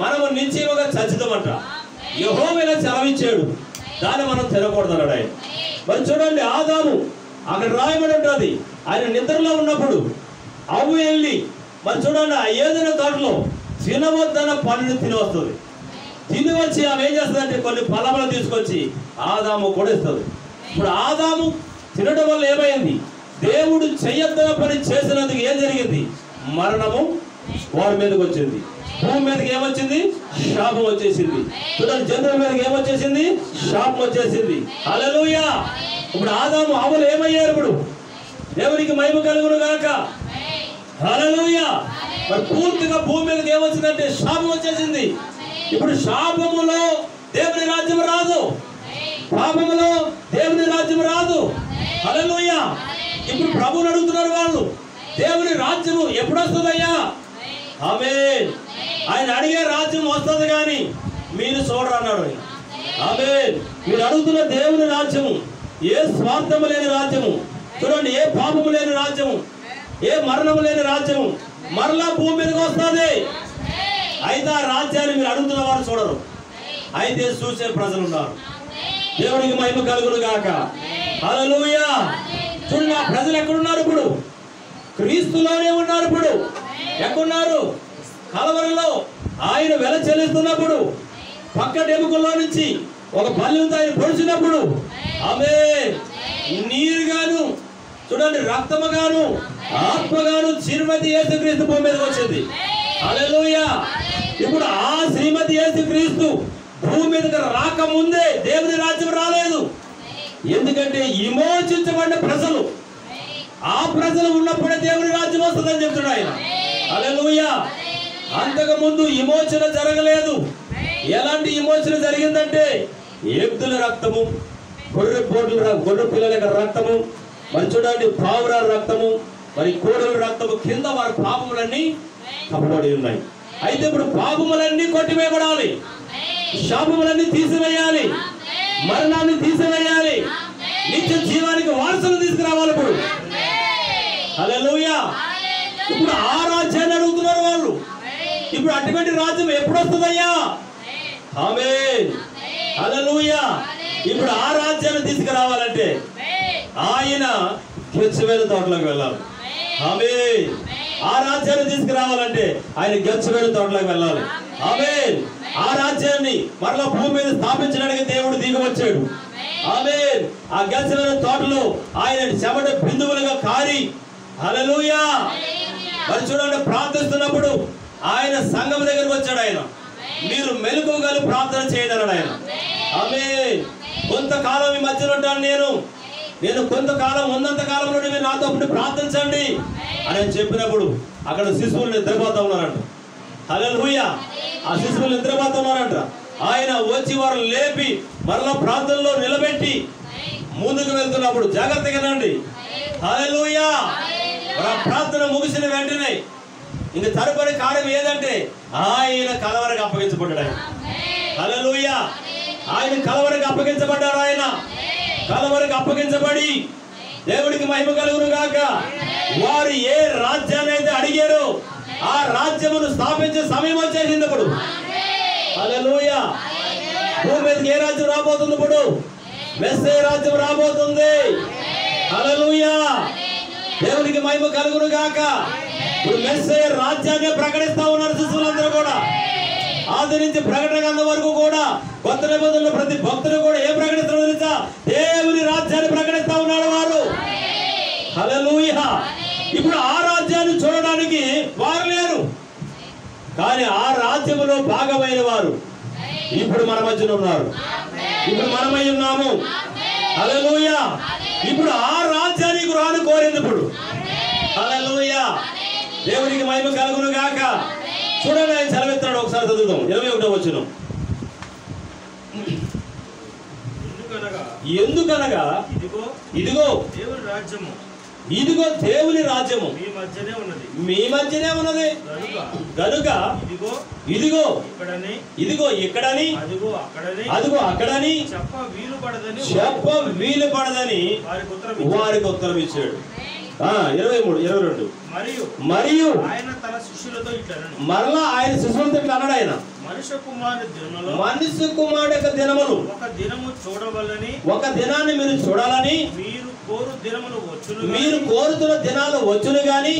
మనము నిశ్చయముగా చచ్చితమంట. యెహోవా ఇలా సెలవిచ్చాడు, దాన్ని మనం తినకూడదు అన్నాడు ఆయన. మరి చూడండి, ఆదాము అక్కడ రాయబడి ఉంటుంది, ఆయన నిద్రలో ఉన్నప్పుడు అవ్వ వెళ్ళి మరి చూడండి ఆ ఏదైనా తోటలో తినవద్దన్న పండుని తిని వస్తుంది. తిని వచ్చి ఆమె ఏం చేస్తుంది అంటే కొన్ని ఫలములు తీసుకొచ్చి ఆదాము కూడా ఇస్తుంది. ఇప్పుడు ఆదాము తినడం వల్ల ఏమైంది? దేవుడు చెయ్యొద్దన్న పని చేసినందుకు ఏం జరిగింది? మరణము వారి మీదకి వచ్చింది. భూమి మీదకి ఏమొచ్చింది? శాపం వచ్చేసింది. చూడండి, జంతువుల మీదకి ఏమొచ్చేసింది? శాపం వచ్చేసింది. హల్లెలూయా. ఇప్పుడు ఆదాము అవ్వలు ఏమయ్యారు? ఇప్పుడు దేవునికి మహిమ కలుగును గాక. హల్లెలూయా. మరి పూర్తిగా భూమి మీదకి ఏమొచ్చిందంటే శాపం వచ్చేసింది. ఇప్పుడు శాపములో దేవుని రాజ్యం రాదు, పాపములో దేవుని రాజ్యం రాదు. హల్లెలూయా. ఇప్పుడు ప్రభువుని అడుగుతున్నారు వాళ్ళు, దేవుని రాజ్యము ఎప్పుడు వస్తుందయ్యా? ఆమేన్. ఆయన అడిగే రాజ్యం వస్తుంది కానీ మీరు చూడరు అన్నాడు. ఆమేన్. మీరు అడుగుతున్న దేవుని రాజ్యము ఏ స్వార్థము లేని రాజ్యము. చూడండి, ఏ పాపము లేని రాజ్యము, ఏ మరణము లేని రాజ్యము మరలా భూమి మీదకి వస్తుంది. అయితే ఆ రాజ్యాన్ని మీరు అడుగుతున్న వారు చూడరు, అయితే చూసే ప్రజలు ఉన్నారు. దేవునికి మహిమ కలుగును గాక. హల్లెలూయా. చూడండి, ఆ ప్రజలు ఎక్కడున్నారు? ఇప్పుడు క్రీస్తులోనే ఉన్నారు. ఇప్పుడు ఎక్కడున్నారు? కలవరిలో ఆయన వెల చెల్లిస్తున్నప్పుడు పక్క ఎముకల్లో నుంచి ఒక బల్యంతో ఆయన పొడిచినప్పుడు ఆమేన్ నీరుగాను చూడండి రక్తముగాను ఆత్మగాను శ్రీమతి యేసుక్రీస్తు భూమి మీదకి వచ్చింది. హల్లెలూయా. ఇప్పుడు ఆ శ్రీమతి యేసుక్రీస్తు భూమి మీదకి రాకముందే దేవుని రాజ్యం రాలేదు. ఎందుకంటే విమోచించబడిన ప్రజలు, ఆ ప్రజలు ఉన్నప్పుడే దేవుని రాజ్యం వస్తుందని చెప్తున్నాడు ఆయన. హల్లెలూయా. అంతకు ముందు విమోచన జరగలేదు. ఎలాంటి విమోచన జరిగిందంటే ఏబ్దుల రక్తము, గొర్రె పిల్లల యొక్క రక్తము, మరి చూడండి పావురాల రక్తము, మరి కోడల రక్తము కింద వారి పాపములన్నీ కప్పబడి ఉన్నాయి. అయితే ఇప్పుడు పాపములన్నీ కొట్టివేయబడాలి, శాపములన్నీ తీసివేయాలి, మరణాన్ని తీసివేయాలి, నిత్య జీవానికి వారసులు తీసుకురావాలి. ఇప్పుడు హల్లెలూయా. ఇప్పుడు ఆ రాజ్యాన్ని అడుగుతున్నారు వాళ్ళు. ఇప్పుడు అటువంటి రాజ్యం ఎప్పుడు వస్తుందయ్యా? ఆమేన్ హల్లెలూయా. ఇప్పుడు ఆ రాజ్యాన్ని తీసుకురావాలంటే ఆయన గెచ్చవేలు తోటలోకి వెళ్ళాలి. ఆమేన్. ఆ రాజ్యాన్ని తీసుకురావాలంటే ఆయన గెచ్చవేలు తోటలోకి వెళ్ళాలి. ఆమేన్. ఆ రాజ్యాన్ని మరలా భూమి మీద స్థాపించడానికి దేవుడు దిగి వచ్చాడు. ఆమేన్. ఆ గెచ్చవేలు తోటలో ఆయన చెమట బిందువులుగా కారి హల్లెలూయా. మరి చూడండి ప్రార్థిస్తున్నప్పుడు ఆయన సంఘం దగ్గరకు వచ్చాడు. ఆయన మీరు మెలకువగా ప్రార్థన చేయదన్నాడు ఆయన. ఆమేన్. కొంతకాలం ఈ మధ్యలో ఉంటాను నేను కొంతకాలం ఉన్నంత కాలంలో మీరు నాతో అప్పుడు ప్రార్థించండి అని చెప్పినప్పుడు అక్కడ శిశువులు నిద్రపోతా ఉన్నారంట. హల్లెలూయా. ఆ శిశువులు నిద్రపోతా ఉన్నారంట. ఆయన వచ్చి వారు లేపి మరలా ప్రార్థనలో నిలబెట్టి ముందుకు వెళ్తున్నప్పుడు జాగ్రత్తగా రండి. హల్లెలూయా. ప్రార్థన ముగిసిన వెంటనే ఇంక తదుపరి కార్యం ఏదంటే ఆయన కలవరకు అప్పగించబడ్డాడు. ఆయన హల్లెలూయా. ఆయన కలవరకు అప్పగించబడ్డారు. ఆయన కలవరకు అప్పగించబడి దేవుడికి మహిమ కలుగును గాక. వారు ఏ రాజ్యాన్ని అయితే అడిగారో ఆ రాజ్యమును స్థాపించే సమయం వచ్చేసింది. ఇప్పుడు హల్లెలూయా. భూమి మీదకి ఏ రాజ్యం రాబోతుంది? ఇప్పుడు మెస్సే రాజ్యం రాబోతుంది. హల్లెలూయా. దేవునికి మహిమ కలుగును గాక. ఇప్పుడు మెస్సే రాజ్యాన్ని ప్రకటిస్తా ఉన్నారు శిశువులందరూ కూడా. ఆది నుంచి ప్రకటన గ్రంథం వరకు కూడా కొత్త నిబంధనలో ప్రతి భక్తులు కూడా ఏం ప్రకటిస్తారో తెలుసా? దేవుని రాజ్యాన్ని ప్రకటిస్తా ఉన్నాడు వారు. హల్లెలూయా. ఇప్పుడు ఆ రాజ్యాన్ని చూడడానికి వారు లేరు, కానీ ఆ రాజ్యములో భాగమైన వారు ఇప్పుడు మన మధ్యన ఉన్నారు. ఇప్పుడు మనమై ఉన్నాము. హల్లెలూయా. ఇప్పుడు ఆ రాజ్యానికి రాను కోరింది ఇప్పుడు. హల్లెలూయా. దేవునికి మహిమ కలుగును గాక. చూడండి ఆయన సెలవిస్తున్నాడు. ఒకసారి చదువుదాం 21వ వచనం. ఎందుకనగా ఇదిగో దేవుని రాజ్యము మీ మధ్యనే ఉన్నది గనుక ఇదిగో ఇక్కడని అదిగో అక్కడని చెప్ప వీలు పడదని వారికి ఉత్తరం ఇచ్చాడు. 22 మరియు మరలా ఆయన శిశువులతో ఇట్లా అన్నాడు. ఆయన మనుష్య కుమారుడు యొక్క దినములు ఒక దినాన్ని మీరు చూడాలని మీరు కోరుతున్న దినాలు వచ్చును గాని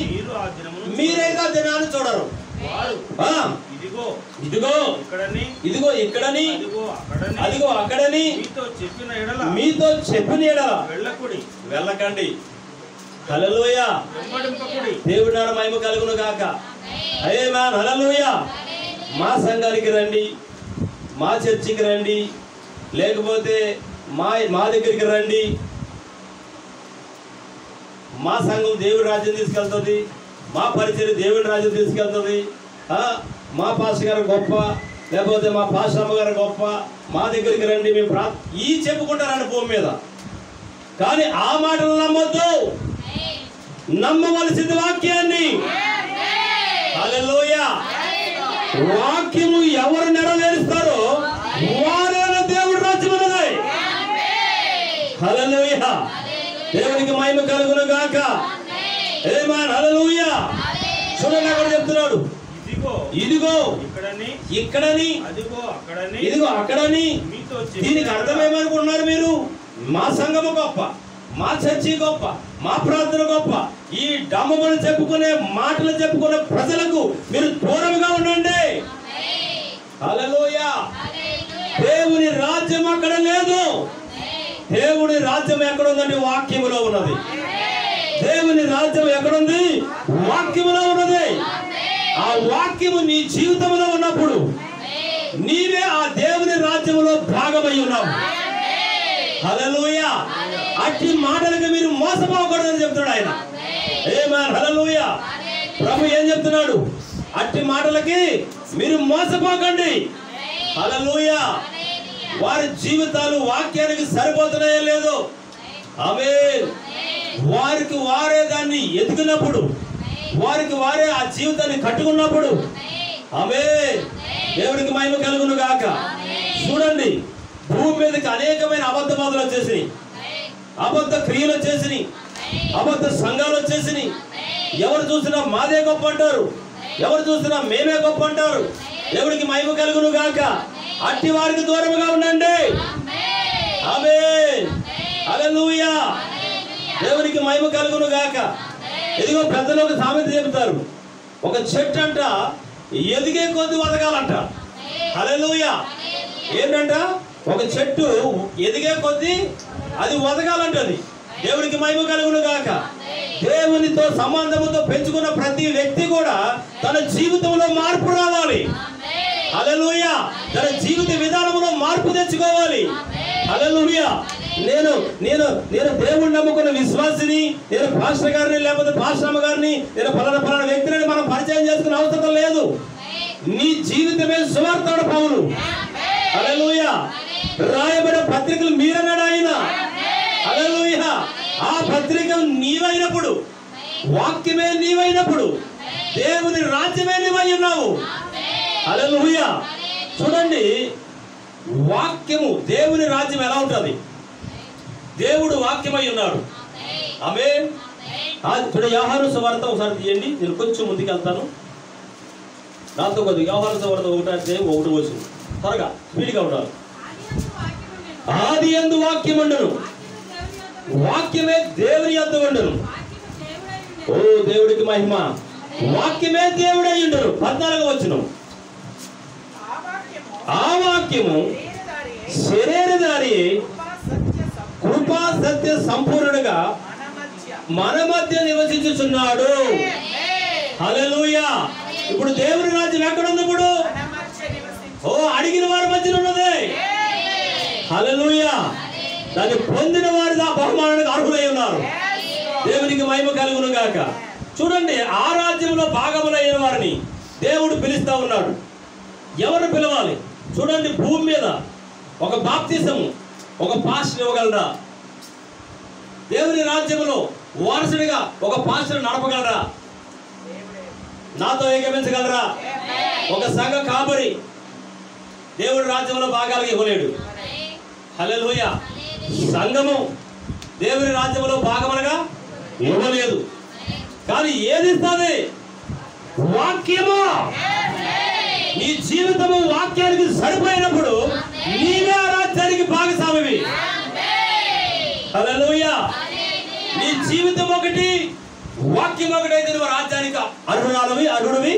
మీరైతే ఆ దినాన్ని చూడరు. ఇదిగో ఇక్కడని అదిగో అక్కడని మీతో చెప్పిన ఎడల వెళ్ళకండి. హల్లెలూయా. దేవుడి నామ మహిమ కలుగును గాక. ఆమేన్. హల్లెలూయా. మా సంఘానికి రండి, మా చర్చికి రండి, లేకపోతే మా దగ్గరికి రండి. మా సంఘం దేవుడి రాజ్యం తీసుకెళ్తుంది, మా పరిచయం దేవుడి రాజ్యం తీసుకెళ్తుంది. మా పాస్టర్ గారు గొప్ప, లేకపోతే మా పాస్టర్ అమ్మ గారు గొప్ప, మా దగ్గరికి రండి, మేము ఈ చెప్పుకుంటారండి భూమి మీద. కానీ ఆ మాటలు నమ్మొద్దు, నమ్మవలసింది వాక్యాన్ని. హల్లెలూయా. వాక్యము ఎవరు నెరవేరుస్తారో వారేనా దేవుడి రాజ్యం ఉన్నది. హల్లెలూయా. దేవునికి మహిమ కలుగును గాక. ఆమేన్. హల్లెలూయా. చూడండి అక్కడ చెప్తున్నాడు, ఇదిగో ఇక్కడని ఇదిగో అక్కడని. దీనికి అర్థమేమనుకుంటున్నారు మీరు? మా సంఘము గొప్ప, మా చర్చి గొప్ప, మా ప్రార్థన గొప్ప. ఈ డమ్మములు చెప్పుకునే మాటలు చెప్పుకునే ప్రజలకు మీరు దూరంగా ఉండండి. హల్లెలూయా. రాజ్యం అక్కడ లేదు. దేవుని రాజ్యం ఎక్కడ ఉందండి? వాక్యములో ఉన్నది. దేవుని రాజ్యం ఎక్కడుంది? వాక్యములో ఉన్నది. ఆ వాక్యము నీ జీవితంలో ఉన్నప్పుడు నీవే ఆ దేవుని రాజ్యములో భాగమై ఉన్నావు. హల్లెలూయా. అట్టి మాటలకు మీరు మోసపోకూడదని చెప్తున్నాడు ఆయన. ఆమేన్. హల్లెలూయా. ప్రభు ఏం చెప్తున్నాడు? అట్టి మాటలకి మీరు మోసపోకండి. హల్లెలూయా. వారి జీవితాలు వాక్యానికి సరిపోతున్నాయో లేదో. ఆమేన్. వారికి వారే దాన్ని ఎదిగినప్పుడు, వారికి వారే ఆ జీవితాన్ని కట్టుకున్నప్పుడు, ఆమేన్, దేవుడికి మహిమ కలుగును గాక. చూడండి, భూమి మీదకి అనేకమైన అబద్ధ బాధలు వచ్చేసినాయి, అబద్ధ క్రియలు వచ్చేసినాయి, అబద్ధ సంఘాలు వచ్చేసినాయి. ఎవరు చూసినా మాదే గొప్ప అంటారు, ఎవరు చూసినా మేమే గొప్ప అంటారు. దేవుడికి మహిమ కలుగును గాక. అట్టి వారికి దూరంగా ఉండండి. ఆమేన్. హల్లెలూయా. దేవునికి మహిమ కలుగును గాక. ఇదిగో పెద్దలు ఒక సామెత చెబుతారు, ఒక చెట్టు అంట ఎదిగే కొద్ది వదగాలంట. హల్లెలూయా. ఏంటంట? ఒక చెట్టు ఎదిగే కొద్ది అది వదగాలంటది. దేవునికి మహిమ కలుగును గాక. దేవునితో సంబంధముతో పెంచుకున్న ప్రతి వ్యక్తి కూడా తన జీవితంలో మార్పు రావాలి. హల్లెలూయా. తన జీవిత విధానంలో మార్పు తెచ్చుకోవాలి. హల్లెలూయా. నేను నేను నేను దేవుణ్ణి నమ్ముకున్న విశ్వాసిని, నేను పాస్టర్ గారిని లేకపోతే పాస్టర్ అమ్మ గారిని, నేను ఫలానా వ్యక్తిని మనం పరిచయం చేసుకునే అవసరం లేదు. నీ జీవితమే సువార్త పౌలు. హల్లెలూయా. రాయబడిన పత్రికలు మీరన్నాడు ఆయన. హల్లెలూయా. ఆ పత్రిక నీవైనప్పుడు, వాక్యమే నీవైనప్పుడు, దేవుని రాజ్యమే నీవై ఉన్నావు. హల్లెలూయా. చూడండి, వాక్యము, దేవుని రాజ్యం ఎలా ఉంటుంది? దేవుడు వాక్యమై ఉన్నాడు. ఆమేన్. ఇప్పుడు యోహాను సువార్త ఒకసారి తీయండి, నేను కొంచెం ముందుకు వెళ్తాను. నాతో కొద్దిగా యోహాను సువార్త 1:1 త్వరగా స్పీడ్గా ఉండాలి. ఆది యందు వాక్యం ఉండను, వాక్యమే దేవుని యొద్ద ఉండను. ఓ దేవుడికి మహిమ. వాక్యమే దేవుడై ఉండను. 14వ వచనం. ఆ వాక్యము శరీరధారి కృపా సత్య సంపూర్ణుడుగా మన మధ్య నివసించుచున్నాడు. హల్లెలూయా. ఇప్పుడు దేవుని రాజ్యం ఎక్కడ ఉంది? ఇప్పుడు అడిగిన వారి మధ్యన ఉన్నది. హల్లెలూయా. దాన్ని పొందిన వారి ఆ బహుమానానికి అర్హులై ఉన్నారు. దేవునికి మహిమ కలుగును గాక. చూడండి, ఆ రాజ్యంలో భాగములైన వారిని దేవుడు పిలుస్తా ఉన్నాడు. ఎవరు పిలవాలి? చూడండి, భూమి మీద ఒక బాప్తిసము ఒక పాస్టర్ ఇవ్వగలరా? దేవుని రాజ్యంలో వారసుడిగా ఒక పాస్టర్ నడపగలరా? నాతో ఏకమించగలరా? ఒక సంఘ కాపరి దేవుడి రాజ్యంలో భాగాలకు ఇవ్వలేడు. హల్లెలూయా. సంఘము దేవుని రాజ్యంలో భాగమనగా ఇవ్వలేదు. కానీ ఏది ఇస్తుంది? వాక్యము. నీ జీవితము వాక్యానికి సరిపోయినప్పుడు నీవే ఆ రాజ్యానికి భాగస్వామివి. హల్లెలూయా. నీ జీవితం ఒకటి, వాక్యం ఒకటైతే నువ్వు రాజ్యానికి అర్హుడివి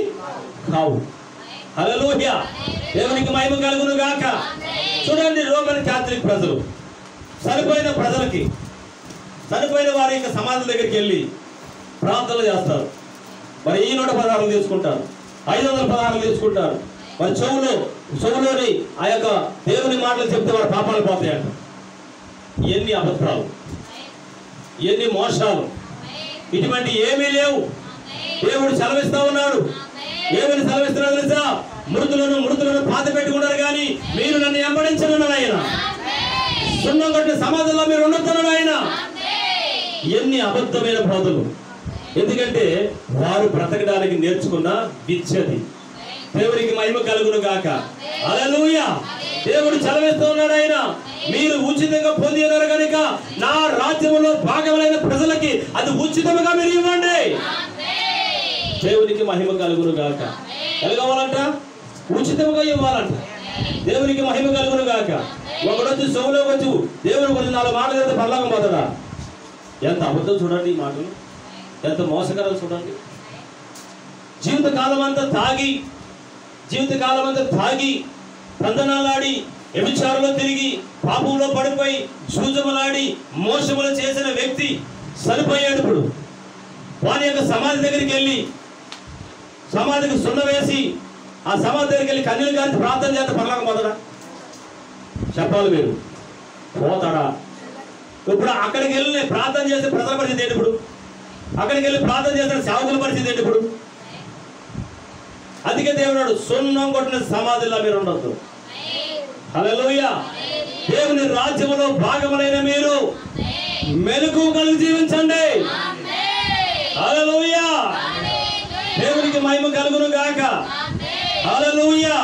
కావు. హల్లెలూయా. దేవునికి మహిమ కలుగును గాక. చూడండి, రోమన్ క్యాథలిక్ ప్రజలు చనిపోయిన ప్రజలకి, చనిపోయిన వారి యొక్క సమాధుల దగ్గరికి వెళ్ళి ప్రార్థనలు చేస్తారు. మరి ఈ 116 తీసుకుంటారు, 516 తీసుకుంటారు. మరి చెవులోని ఆ యొక్క దేవుని మాటలు చెప్తే వారి పాపాలు పోతాయంట. ఎన్ని అబద్ధాలు, ఎన్ని మోసాలు, ఇటువంటి ఏమీ లేవు. దేవుడు సెలవిస్తా ఉన్నాడు. ఏమని సెలవిస్తున్నాడు తెలుసా? మృతులను పాత పెట్టుకున్నారు కానీ మీరు నన్ను వెంబడించనున్నాడు ఆయన. సున్నం కొట్టిన సమాధుల్లో మీరు ఉండొద్దన్నాడు ఆయన. ఎన్ని అబద్ధమైన బోధలు! ఎందుకంటే వారు బ్రతకడానికి నేర్చుకున్న విద్యది. దేవునికి మహిమ కలుగును గాక. హల్లెలూయా. దేవుడు సెలవిస్తూ ఉన్నాడు ఆయన, మీరు ఉచితంగా పొంది ఉన్నారు కనుక నా రాజ్యంలో భాగములైన ప్రజలకి అది ఉచితంగా మీరు ఇవ్వండి. దేవునికి మహిమ కలుగును గాక. ఎలాగవ్వాలంట? ఉచితంగా ఇవ్వాలంట. దేవునికి మహిమ కలుగును గాక. ఒకడొచ్చి సోములోకి వచ్చి దేవుని గురించి 4 మాటలు అయితే పరలోకం పోతాడా? ఎంత అబద్ధం చూడండి, ఈ మాటలు ఎంత మోసకరం చూడండి. జీవితకాలం అంతా తాగి తందనాలాడి వ్యభిచారంలో తిరిగి పాపంలో పడిపోయి సూజములాడి మోసములు చేసిన వ్యక్తి చనిపోయాడు. ఇప్పుడు వాని యొక్క సమాధి దగ్గరికి వెళ్ళి సమాధికి సున్న వేసి ఆ సమాధి దగ్గరికి వెళ్ళి కన్నీళ్ళు గారిచి ప్రార్థన చేస్తే పరలోకం పోతాడా? చెప్పాలి మీరు, పోతాడా? ఇప్పుడు అక్కడికి వెళ్ళి ప్రార్థన చేసే ప్రజల పరిస్థితి ఏంటి? ఇప్పుడు అక్కడికి వెళ్ళి ప్రార్థన చేసిన సేవకుల పరిస్థితి ఏంటి? ఇప్పుడు అందుకే దేవుడు సున్నం కొట్టిన సమాధిలో మీరు ఉండొద్దు. హల్లెలూయా. దేవుని రాజ్యములో భాగములైన మీరు మెలకు కలిగి జీవించండి. హల్లెలూయా. దేవునికి మహిమ కలుగును గాక. హల్లెలూయా.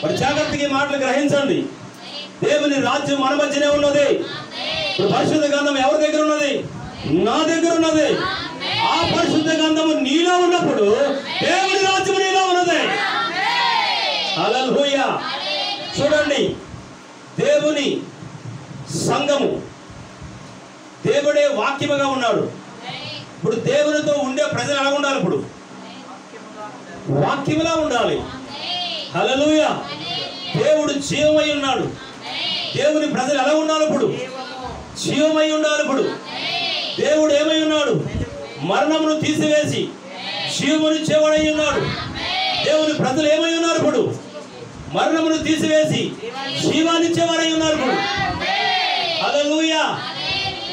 మరి జాగ్రత్తగా మాటలు గ్రహించండి. దేవుని రాజ్యం మన మధ్యనే ఉన్నది. ఇప్పుడు పరిశుద్ధ గ్రంథం ఎవరి దగ్గర ఉన్నది? నా దగ్గర ఉన్నది. ఆ పరిశుద్ధ గ్రంథము నీలో ఉన్నప్పుడు దేవుని రాజ్యం నీలో ఉన్నది. హల్లెలూయా. చూడండి, దేవుని సంఘము, దేవుడే వాక్యముగా ఉన్నాడు. ఇప్పుడు దేవునితో ఉండే ప్రజలు ఎలా ఉండాలి? ఇప్పుడు వాక్యములా ఉండాలి. హల్లెలూయా. దేవుడు జీవమై ఉన్నాడు. దేవుని ప్రజలు ఎలా ఉండాలి? ఇప్పుడు జీవమై ఉండాలి. ఇప్పుడు దేవుడు ఏమై ఉన్నాడు? మరణమును తీసివేసి జీవమునిచ్చేవాడై ఉన్నాడు. దేవుని ప్రజలు ఏమై ఉన్నారు? ఇప్పుడు మరణమును తీసివేసి జీవాన్నిచ్చేవాడై ఉన్నారు. ఇప్పుడు హల్లెలూయా.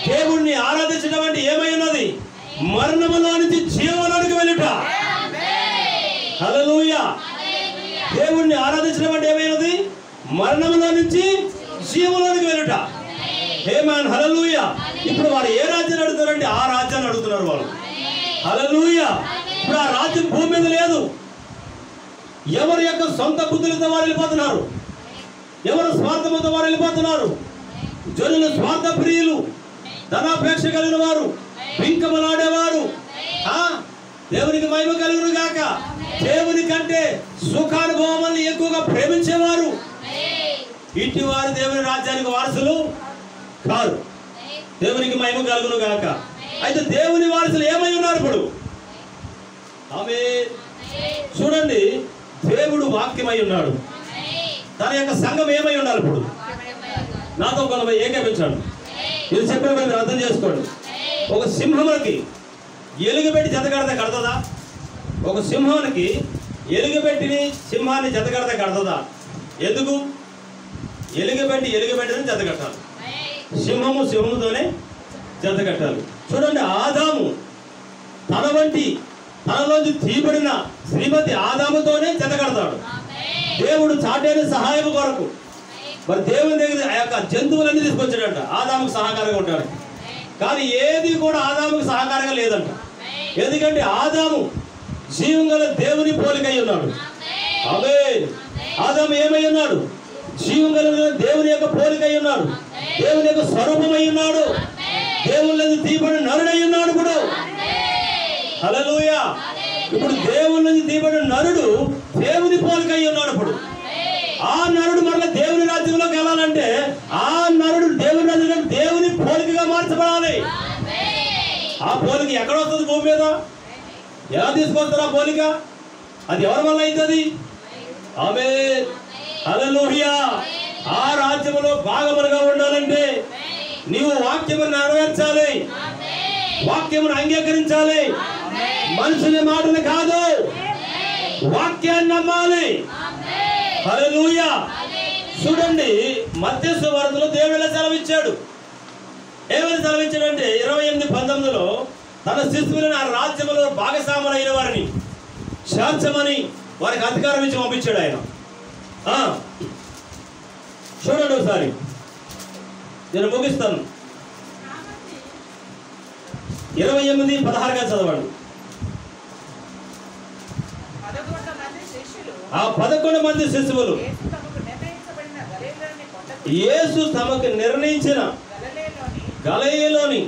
దేవుణ్ణి ఆరాధించడం అంటే ఏమై ఉన్నది? మరణములో నుంచి జీవంలోనికి వెళ్ళుట. హల్లెలూయా. దేవుణ్ణి ఆరాధించడం అంటే ఏమైనది? మరణములో నుంచి జీవంలోనికి వెళ్ళుట. ఆమేన్. హల్లెలూయా. ఇప్పుడు వారు ఏ రాజ్యాన్ని అడుగుతారంటే ఆ రాజ్యాన్ని అడుగుతున్నారు వాళ్ళు. హల్లెలూయా. ఇప్పుడు ఆ రాజ్యం భూమి మీద లేదు. ఎవరి యొక్క సొంత బుద్ధులతో వారు వెళ్ళిపోతున్నారు. ఎవరు స్వార్థముతో వారు వెళ్ళిపోతున్నారు. జనులు స్వార్థ ప్రియులు, ధనాపేక్ష కలిగిన వారు, వింకమలాడేవారు. దేవునికి మహిమ కలుగును గాక. దేవుని కంటే సుఖానుభవాన్ని ఎక్కువగా ప్రేమించేవారు, ఇటు వారు దేవుని రాజ్యానికి వారసులు కారు. దేవునికి మహిమ కలుగును గాక. అయితే దేవుని వారసులు ఏమై ఉన్నారు? ఇప్పుడు ఆమేన్. చూడండి, దేవుడు వాక్యమై ఉన్నాడు. తన యొక్క సంఘం ఏమై ఉండాలి? ఇప్పుడు నాతో కొంత ఏకీపించండి. ఇది చెప్పిన మీరు అర్థం చేసుకోండి. ఒక సింహములకి ఎలుగుబెట్టి జతకడితే కడతదా? ఒక సింహానికి ఎలుగుబెట్టిని సింహాన్ని జతకడితే కడతదా? ఎందుకు? ఎలుగుబెట్టిని జతకట్టాలి. సింహము సింహముతోనే జతకట్టాలి. చూడండి, ఆదాము తన వంటి తనలోంచి తీయబడిన శ్రీమతి ఆదాముతోనే జతకడతాడు. దేవుడు చాటైన సహాయం కొరకు మరి దేవుని దగ్గర ఆ యొక్క జంతువులన్నీ తీసుకొచ్చాడంట ఆదాముకు సహకారంగా ఉంటాడు. కానీ ఏది కూడా ఆదాముకు సహకారంగా లేదంట. ఎందుకంటే ఆదాము జీవం గల దేవుని పోలికై ఉన్నాడు. ఆమేన్. ఆదాము ఏమై ఉన్నాడు? జీవం గల దేవుని యొక్క పోలికై ఉన్నాడు. దేవుని యొక్క స్వరూపమై ఉన్నాడు. దేవుని తీయబడిన నరుడై ఉన్నాడు. ఇప్పుడు హల్లెలూయా. ఇప్పుడు దేవుని నుంచి తీయబడిన నరుడు దేవుని పోలికై ఉన్నాడు. ఇప్పుడు ఆ నరుడు మరలా దేవుని రాజ్యంలోకి వెళ్ళాలంటే ఆ నరుడు దేవుని రాజ్యంలో దేవుని పోలికగా మార్చబడాలి. ఆ పోలిక ఎక్కడ వస్తుంది? భూమి మీద. ఎలా తీసుకొస్తారు ఆ పోలిక? అది ఎవరి వల్ల అవుతుంది? ఆమేన్. హల్లెలూయా. ఆ రాజ్యంలో భాగములుగా ఉండాలంటే నీవు వాక్యమును నెరవేర్చాలి, వాక్యమును అంగీకరించాలి. మనుషుని మాటలు కాదు, వాక్యాన్ని నమ్మాలి. హల్లెలూయా. చూడండి, మత్తయి సువార్తలో దేవుడు ఎలా సెలవిచ్చాడు? ఏమని సెలవిచ్చాడంటే 28:19 తన శిశువులను ఆ రాజ్యములో భాగస్వాములైన వారిని శాంతమని వారికి అధికారం ఇచ్చి పంపించాడు ఆయన. చూడండి ఒకసారి, నేను ముగిస్తాను. 28:16 చదవండి. ఆ 11 మంది శిశువులు యేసు తమకు నిర్ణయించిన గలిలయలోని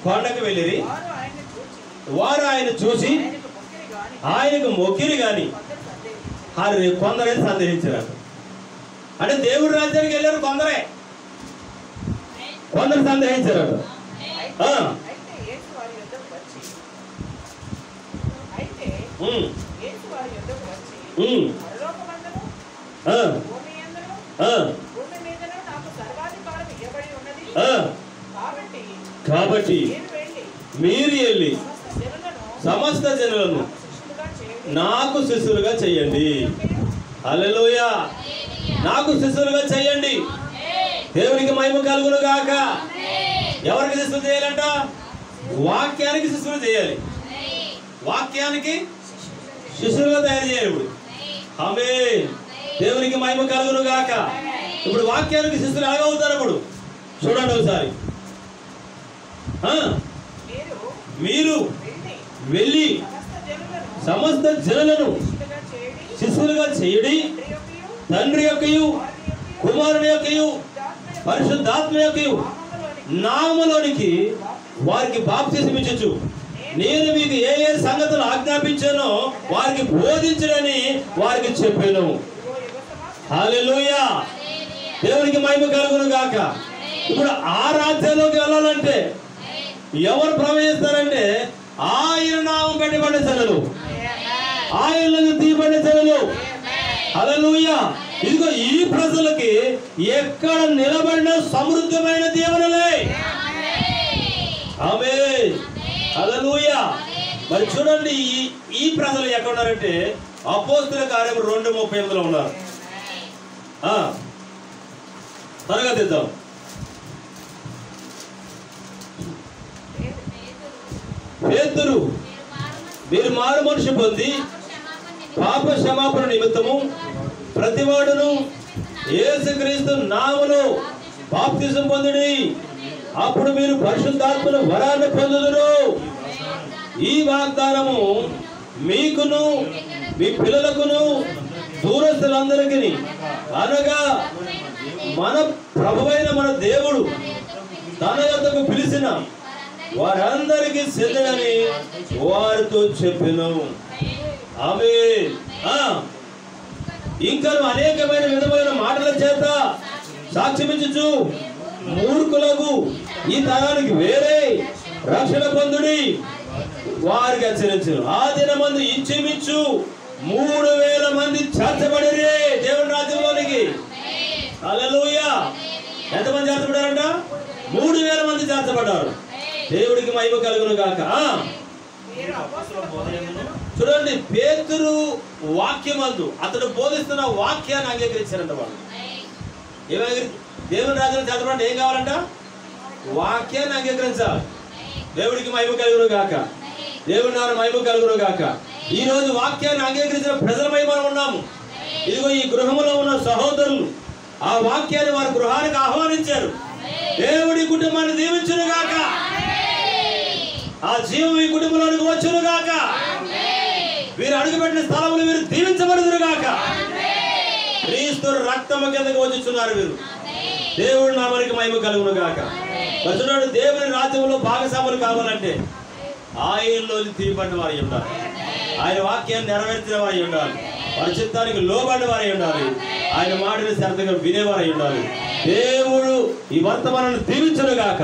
కొండకు వెళ్ళిరి. వారు ఆయన చూసి ఆయనకు మొక్కిరి గాని కొందరైతే సందేహించారు. అంటే దేవుడి రాజ్యానికి వెళ్ళారు కొందరే, కొందరు సందేహించారు. కాబట్టి మీరు వెళ్ళి సమస్త జనులను నాకు శిష్యులుగా చేయండి. హల్లెలూయా. నాకు శిష్యులుగా చేయండి. దేవునికి మహిమ కలుగును గాక. ఎవరికి శిష్యులు చేయాలంట? వాక్యానికి శిష్యులు చేయాలి. వాక్యానికి శిష్యులుగా తయారు చేయాలి. ఇప్పుడు ఆమేన్. దేవునికి మహిమ కలుగును గాక. ఇప్పుడు వాక్యానికి శిష్యులు ఎలాగ అవుతారు? ఇప్పుడు చూడండి ఒకసారి. మీరు వెళ్ళి సమస్త జనులను శిష్యులుగా చేయడి, తండ్రి యొక్కయు కుమారుని యొక్కయు పరిశుద్ధాత్మ యొక్కయు నామములోనికి వారికి బాప్తిసం ఇచ్చొచ్చు. నేను మీకు ఏ ఏ సంగతులు ఆజ్ఞాపించానో వారికి బోధించడని వారికి చెప్పాను. హల్లెలూయా. దేవునికి మహిమ కలుగును గాక. ఇప్పుడు ఆ రాజ్యంలోకి వెళ్ళాలంటే ఎవరు ప్రవేశిస్తారంటే ఆయన నామం పెట్టబడిన జనులు, ఆయనను తీయబడిన జనులు. హల్లెలూయా. ఇదిగో ఈ ప్రజలకి ఎక్కడ నిలబడిన సమృద్ధమైన దీవెనలే. ఆమేన్. హల్లెలూయా. మరి చూడండి, ఈ ప్రజలు ఎక్కడ ఉన్నారంటే అపోస్తుల కార్యం 2:38 ఉన్నారు. త్వరగా తెద్దాం. పేతురు, మీరు మారు మనసు పొంది పాప క్షమాపణ నిమిత్తము ప్రతివాడును యేసుక్రీస్తు నామములో బాప్తిసం పొందుడి, అప్పుడు మీరు పరిశుద్ధాత్మను వరాన్ని పొందుదురు. ఈ వాగ్దానము మీకును మీ పిల్లలకును దూరస్తులందరికీ, అనగా మన ప్రభువైన మన దేవుడు తన యొద్దకు పిలిచిన వారందరికీ సిద్ధమని వారితో చెప్పెను. ఆమేన్. ఇంకను అనేకమైన విధమైన మాటల చేత సాక్ష్యమిచ్చుచు మూర్ఖులకు ఈ తరానికి వేరే రక్షణ పొందుడి వారికి హెచ్చరించును. ఆ దినమందు ఇంచుమించు 3000 మంది చేర్చబడిరే దేవుని రాజ్యంలోనికి. హల్లెలూయా. ఎంతమంది చేర్చబడారంట? 3000 మంది చేర్చబడ్డారు. దేవుడికి మహిమ కలుగును గాక. చూడండి, పేతురు వాక్యమందు అతడు బోధిస్తున్న వాక్యాన్ని అంగీకరించారంట వాళ్ళు. దేవుని రాజ్యంలో చేర్చబడి ఏం కావాలంట? వాక్యాన్ని అంగీకరించాలి. దేవుడికి మహిమ కలుగును గాక. దేవుని నామమున మహిమ కలుగును గాక. ఈ రోజు వాక్యాన్ని అంగీకరించిన ప్రజలమై మనం ఉన్నాము. ఇదిగో ఈ గృహంలో ఉన్న సహోదరులు ఆ వాక్యాన్ని వారి గృహానికి ఆహ్వానించారు. దేవుడి కుటుంబాన్ని దీవించును గాక. ఆ జీవం ఈ కుటుంబంలోనికి వచ్చును గాక. వీరు అడుగుపెట్టిన స్థలములు వీరు దీవించబడుదురు గాక. క్రీస్తు రక్తము కిందకి వచ్చుచున్నారు వీరు. దేవుడి నామానికి మహిమ కలుగును గాక. చూడండి, దేవుని రాజ్యంలో భాగస్వాములు కావాలంటే ఆయనలో తీయబడిన వారై ఉండాలి. ఆయన వాక్యాన్ని నెరవేర్చిన వారై ఉండాలి. వారి చిత్తానికి లోబడిన వారై ఉండాలి. ఆయన మాటని శ్రద్ధగా వినేవారై ఉండాలి. దేవుడు ఈ వర్తమానాన్ని దీవించును గాక.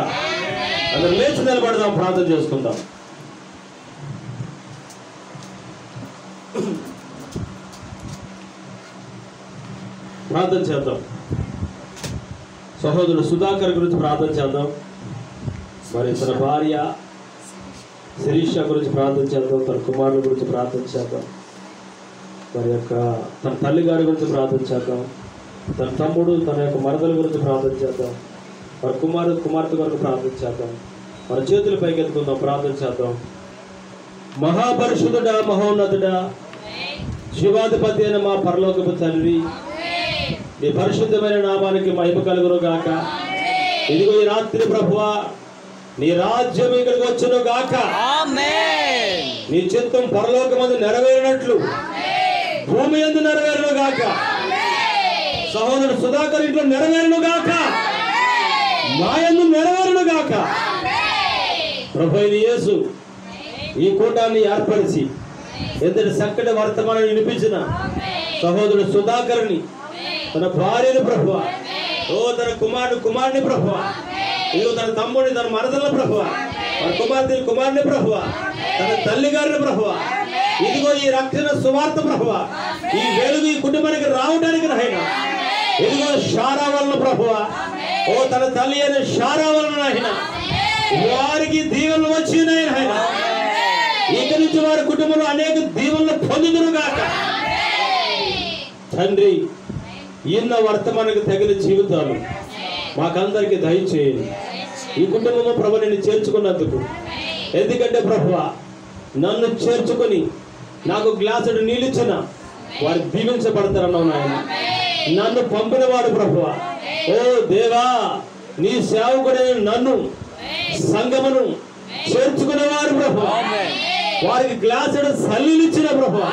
అందరూ లేచి నిలబడదాం, ప్రార్థన చేసుకుందాం. ప్రార్థన చేద్దాం. సహోదరుడు సుధాకర్ గురించి ప్రార్థన చేద్దాం. మరి తన భార్య శిరీష గురించి ప్రార్థన చేద్దాం. తన కుమారుల గురించి ప్రార్థన చేద్దాం. మరి యొక్క తన తల్లి గారి గురించి ప్రార్థన చేద్దాం. తన తమ్ముడు తన యొక్క మరదల గురించి ప్రార్థన చేద్దాం. వారి కుమార్తె వరకు ప్రార్థన చేద్దాం. మన చేతులు పైకెత్తుకుందాం, ప్రార్థన చేద్దాం. మహాపరిశుద్ధుడా, మహోన్నతుడా, శివాధిపతి అయిన మా పరలోకపు తండ్రి, నీ పరిశుద్ధమైన నామానికి మహిమ కలుగును గాక. ఇదిగో ఈ రాత్రి ప్రభువా, నీ రాజ్యం ఇక్కడికి వచ్చును గాక. నీ చిత్తం పరలోకమందు నెరవేరినట్లు భూమి యందు నెరవేరును గాక. సహోదరుడు సుధాకర్ ఇంట్లో నెరవేరును గాక. మా యందు నెరవేరును గాక. ప్రభువైన యేసు ఈ కూటాన్ని ఏర్పరిచి ఎంతటి చక్కటి వర్తమానం వినిపించిన సహోదరుడు సుధాకర్ని, తన భార్యను ప్రభువా, తన కుమారుని ప్రభువా, ఇదిగో తన తమ్ముడిని, తన మరదల ప్రభువా, తన కుమారుని ప్రభువా, తన తల్లి గారిని ప్రభువా, ఇదిగో ఈ రక్షణ సువార్త ప్రభువా, ఈ వెలుగు ఈ కుటుంబానికి రావడానికి నాయన, ఇదిగో షారా వలన ప్రభువా, తన తల్లి అయిన షారా వలన నాయన, వారికి దీవెనలు వచ్చినాయి ఆయన. ఇక నుంచి వారి కుటుంబంలో అనేక దీవెనలు పొందుదురు గాక. తండ్రి, ఇన్న వర్తమానానికి తగిన జీవితాలు మాకందరికి దయచేయండి. ఈ కుటుంబము ప్రభు నిన్ను చేర్చుకున్నందుకు, ఎందుకంటే ప్రభువా నన్ను చేర్చుకొని నాకు గ్లాసుడు నీళ్ళు ఇచ్చిన వారు దీవించబడతారన్నావు నాయన. నన్ను పంపిన వాడు ప్రభువా, ఓ దేవా, నీ సేవకుడైన నన్ను సంఘమును చేర్చుకునేవారు ప్రభువా, వారికి గ్లాసుడు సల్లీలు ఇచ్చిన ప్రభువా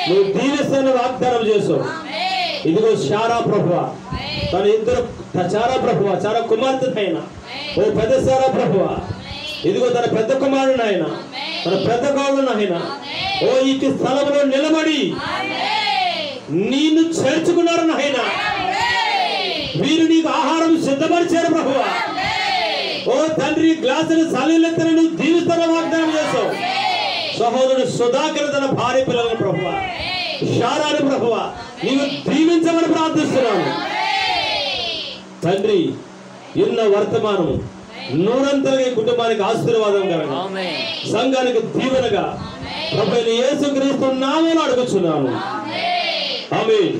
నువ్వు దీవిస్తాను వాగ్దానం చేసావు. ఇదిగో శారా ప్రభువా తన ఇద్దరు చారా ప్రభువా, చారా కుమార్తెనైన ఓ పెద్ద సారా ప్రభువా, ఇదిగో తన పెద్ద కుమారుడు ఆయన, తన పెద్ద కోడలు ఆయన, ఓ ఈ స్థలంలో నిలబడి నిన్ను చేర్చుకున్నారు నాయన. వీరు నీకు ఆహారం సిద్ధపరిచారు ప్రభువా. ఓ తండ్రి, గ్లాసులు సలీలెత్తని నువ్వు దీవిస్తాను వాగ్దానం చేసావు. సహోదరుడు సుధాకర్ తన భార్య పిల్లలను ప్రభువా, శారాను ప్రభువా నీవు దీవించమని ప్రార్థిస్తున్నాను తండ్రి. ఎన్న వర్తమానం నూరంతలుగా ఈ కుటుంబానికి ఆశీర్వాదం కలగ, సంఘానికి దీవెనగా ప్రభువైన యేసుక్రీస్తు నామములో అడుగుచున్నాను. ఆమేన్.